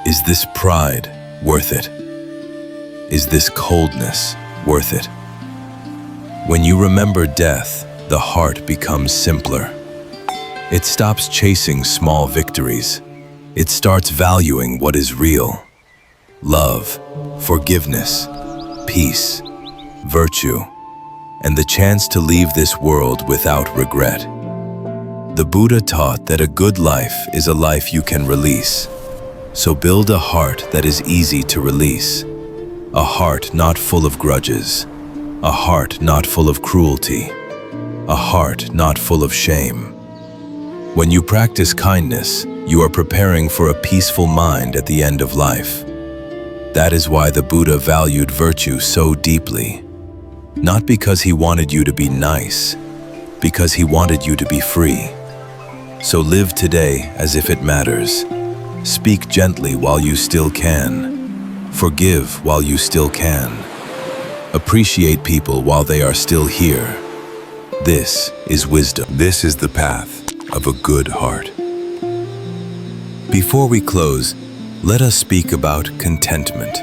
S1: Is this pride worth it? Is this coldness worth it? When you remember death, the heart becomes simpler. It stops chasing small victories. It starts valuing what is real. Love, forgiveness, peace, virtue, and the chance to leave this world without regret. The Buddha taught that a good life is a life you can release. So build a heart that is easy to release. A heart not full of grudges. A heart not full of cruelty. A heart not full of shame. When you practice kindness, you are preparing for a peaceful mind at the end of life. That is why the Buddha valued virtue so deeply. Not because he wanted you to be nice, because he wanted you to be free. So live today as if it matters. Speak gently while you still can. Forgive while you still can. Appreciate people while they are still here. This is wisdom. This is the path of a good heart. Before we close, let us speak about contentment.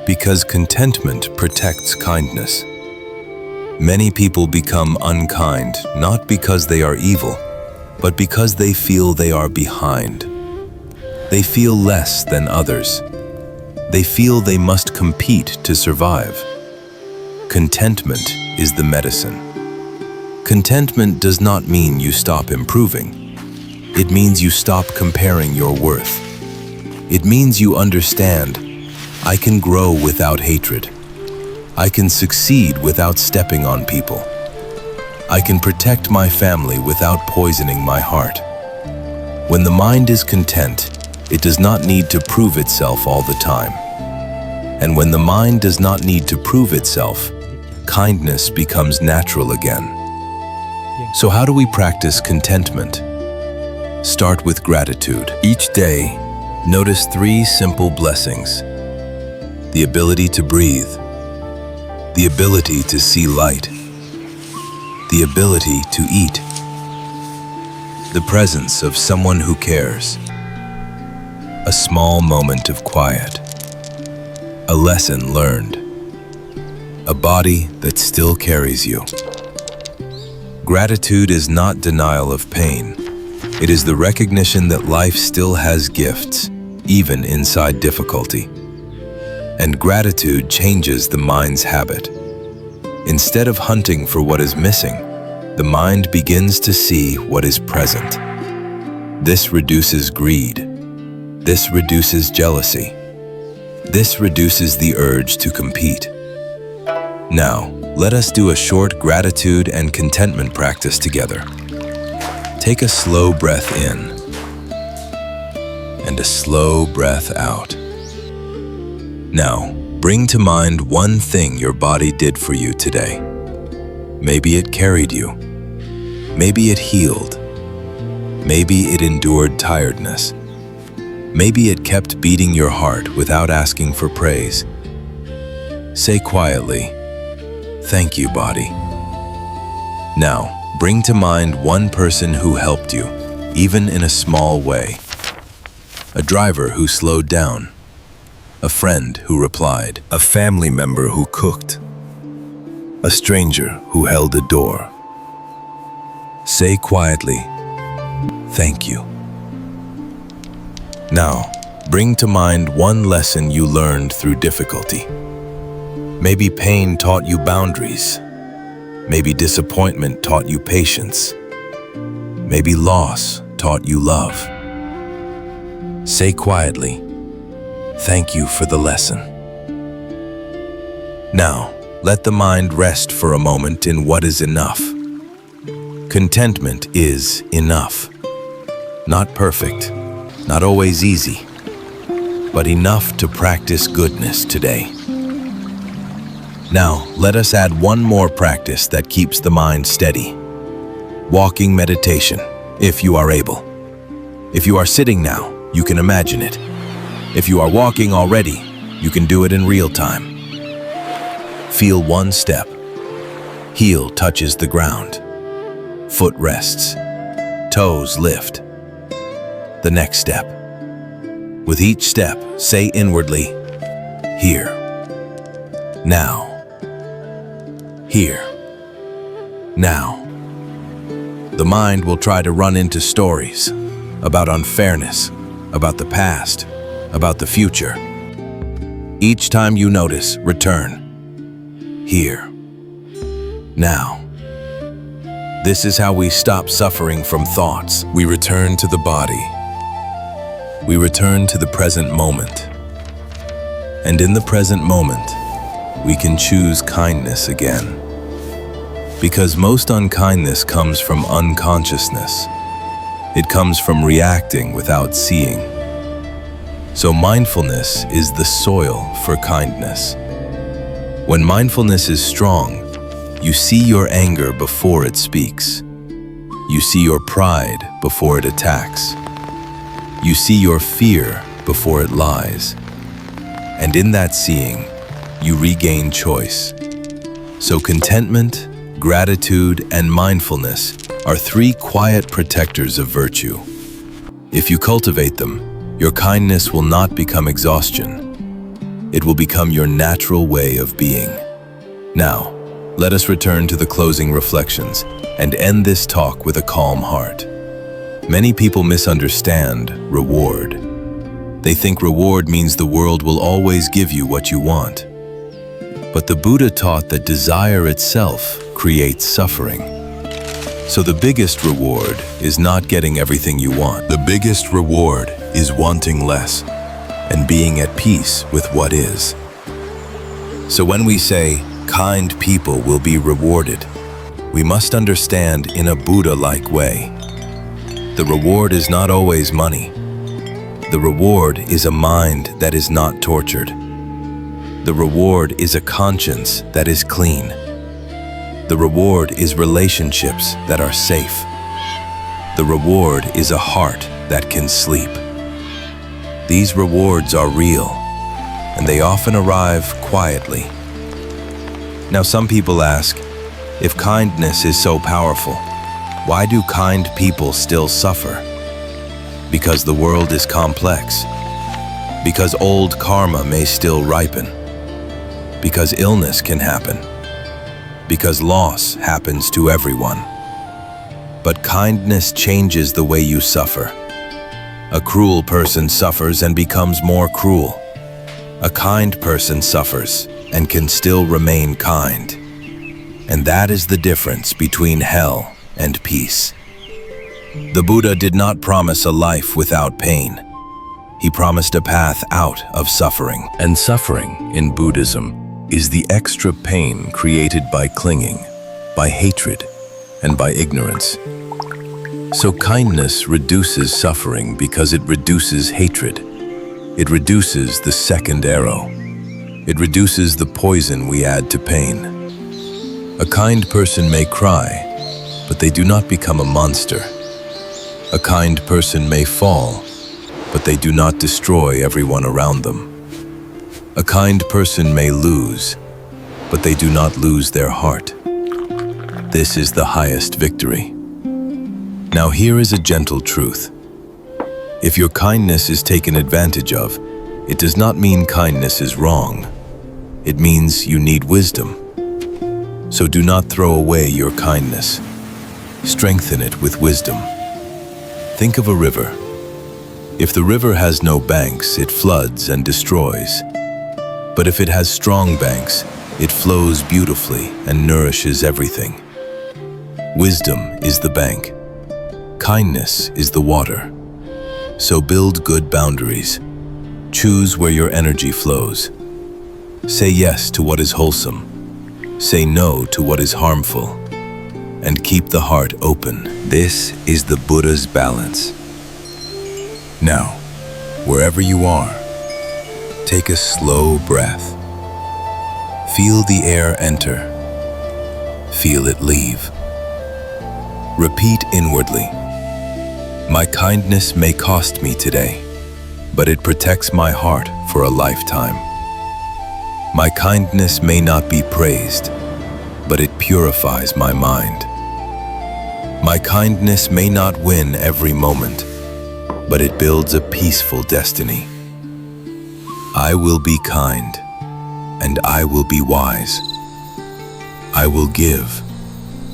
S1: Because contentment protects kindness. Many people become unkind not because they are evil, but because they feel they are behind. They feel less than others. They feel they must compete to survive. Contentment is the medicine. Contentment does not mean you stop improving. It means you stop comparing your worth. It means you understand, I can grow without hatred. I can succeed without stepping on people. I can protect my family without poisoning my heart. When the mind is content, it does not need to prove itself all the time. And when the mind does not need to prove itself, kindness becomes natural again. So how do we practice contentment? Start with gratitude. Each day, notice 3 simple blessings. The ability to breathe. The ability to see light. The ability to eat. The presence of someone who cares. A small moment of quiet. A lesson learned. A body that still carries you. Gratitude is not denial of pain. It is the recognition that life still has gifts, even inside difficulty. And gratitude changes the mind's habit. Instead of hunting for what is missing, the mind begins to see what is present. This reduces greed. This reduces jealousy. This reduces the urge to compete. Now, let us do a short gratitude and contentment practice together. Take a slow breath in and a slow breath out. Now, bring to mind one thing your body did for you today. Maybe it carried you. Maybe it healed. Maybe it endured tiredness. Maybe it kept beating your heart without asking for praise. Say quietly, "Thank you, body." Now, bring to mind one person who helped you, even in a small way. A driver who slowed down. A friend who replied. A family member who cooked. A stranger who held a door. Say quietly, "Thank you." Now, bring to mind one lesson you learned through difficulty. Maybe pain taught you boundaries. Maybe disappointment taught you patience. Maybe loss taught you love. Say quietly, "Thank you for the lesson." Now, let the mind rest for a moment in what is enough. Contentment is enough. Not perfect, not always easy, but enough to practice goodness today. Now, let us add one more practice that keeps the mind steady. Walking meditation, if you are able. If you are sitting now, you can imagine it. If you are walking already, you can do it in real time. Feel one step. Heel touches the ground. Foot rests. Toes lift. The next step. With each step, say inwardly, "Here. Now. Here. Now." The mind will try to run into stories about unfairness, about the past, about the future. Each time you notice, return. Here. Now. This is how we stop suffering from thoughts. We return to the body. We return to the present moment. And in the present moment, we can choose kindness again. Because most unkindness comes from unconsciousness. It comes from reacting without seeing. So mindfulness is the soil for kindness. When mindfulness is strong, you see your anger before it speaks. You see your pride before it attacks. You see your fear before it lies. And in that seeing, you regain choice. So contentment, gratitude, and mindfulness are three quiet protectors of virtue. If you cultivate them, your kindness will not become exhaustion. It will become your natural way of being. Now, let us return to the closing reflections and end this talk with a calm heart. Many people misunderstand reward. They think reward means the world will always give you what you want. But the Buddha taught that desire itself creates suffering. So the biggest reward is not getting everything you want. The biggest reward is wanting less and being at peace with what is. So when we say, kind people will be rewarded, we must understand in a Buddha-like way. The reward is not always money. The reward is a mind that is not tortured. The reward is a conscience that is clean. The reward is relationships that are safe. The reward is a heart that can sleep. These rewards are real, and they often arrive quietly. Now some people ask, if kindness is so powerful, why do kind people still suffer? Because the world is complex. Because old karma may still ripen. Because illness can happen. Because loss happens to everyone. But kindness changes the way you suffer. A cruel person suffers and becomes more cruel. A kind person suffers and can still remain kind. And that is the difference between hell and peace. The Buddha did not promise a life without pain. He promised a path out of suffering. And suffering in Buddhism is the extra pain created by clinging, by hatred, and by ignorance. So kindness reduces suffering because it reduces hatred. It reduces the second arrow. It reduces the poison we add to pain. A kind person may cry, but they do not become a monster. A kind person may fall, but they do not destroy everyone around them. A kind person may lose, but they do not lose their heart. This is the highest victory. Now here is a gentle truth. If your kindness is taken advantage of, it does not mean kindness is wrong. It means you need wisdom. So do not throw away your kindness. Strengthen it with wisdom. Think of a river. If the river has no banks, it floods and destroys. But if it has strong banks, it flows beautifully and nourishes everything. Wisdom is the bank. Kindness is the water. So build good boundaries. Choose where your energy flows. Say yes to what is wholesome. Say no to what is harmful. And keep the heart open. This is the Buddha's balance. Now, wherever you are, take a slow breath. Feel the air enter. Feel it leave. Repeat inwardly. My kindness may cost me today, but it protects my heart for a lifetime. My kindness may not be praised, but it purifies my mind. My kindness may not win every moment, but it builds a peaceful destiny. I will be kind, and I will be wise. I will give,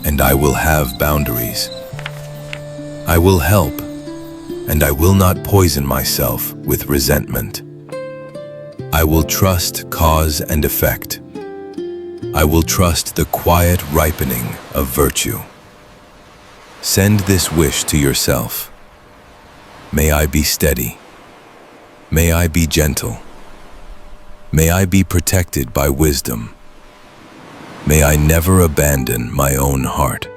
S1: and I will have boundaries. I will help, and I will not poison myself with resentment. I will trust cause and effect. I will trust the quiet ripening of virtue. Send this wish to yourself. May I be steady. May I be gentle. May I be protected by wisdom. May I never abandon my own heart.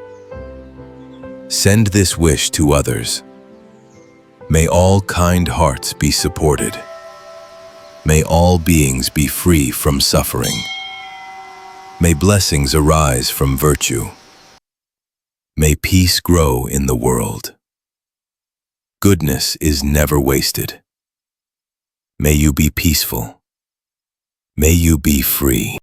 S1: Send this wish to others. May all kind hearts be supported. May all beings be free from suffering. May blessings arise from virtue. May peace grow in the world. Goodness is never wasted. May you be peaceful. May you be free.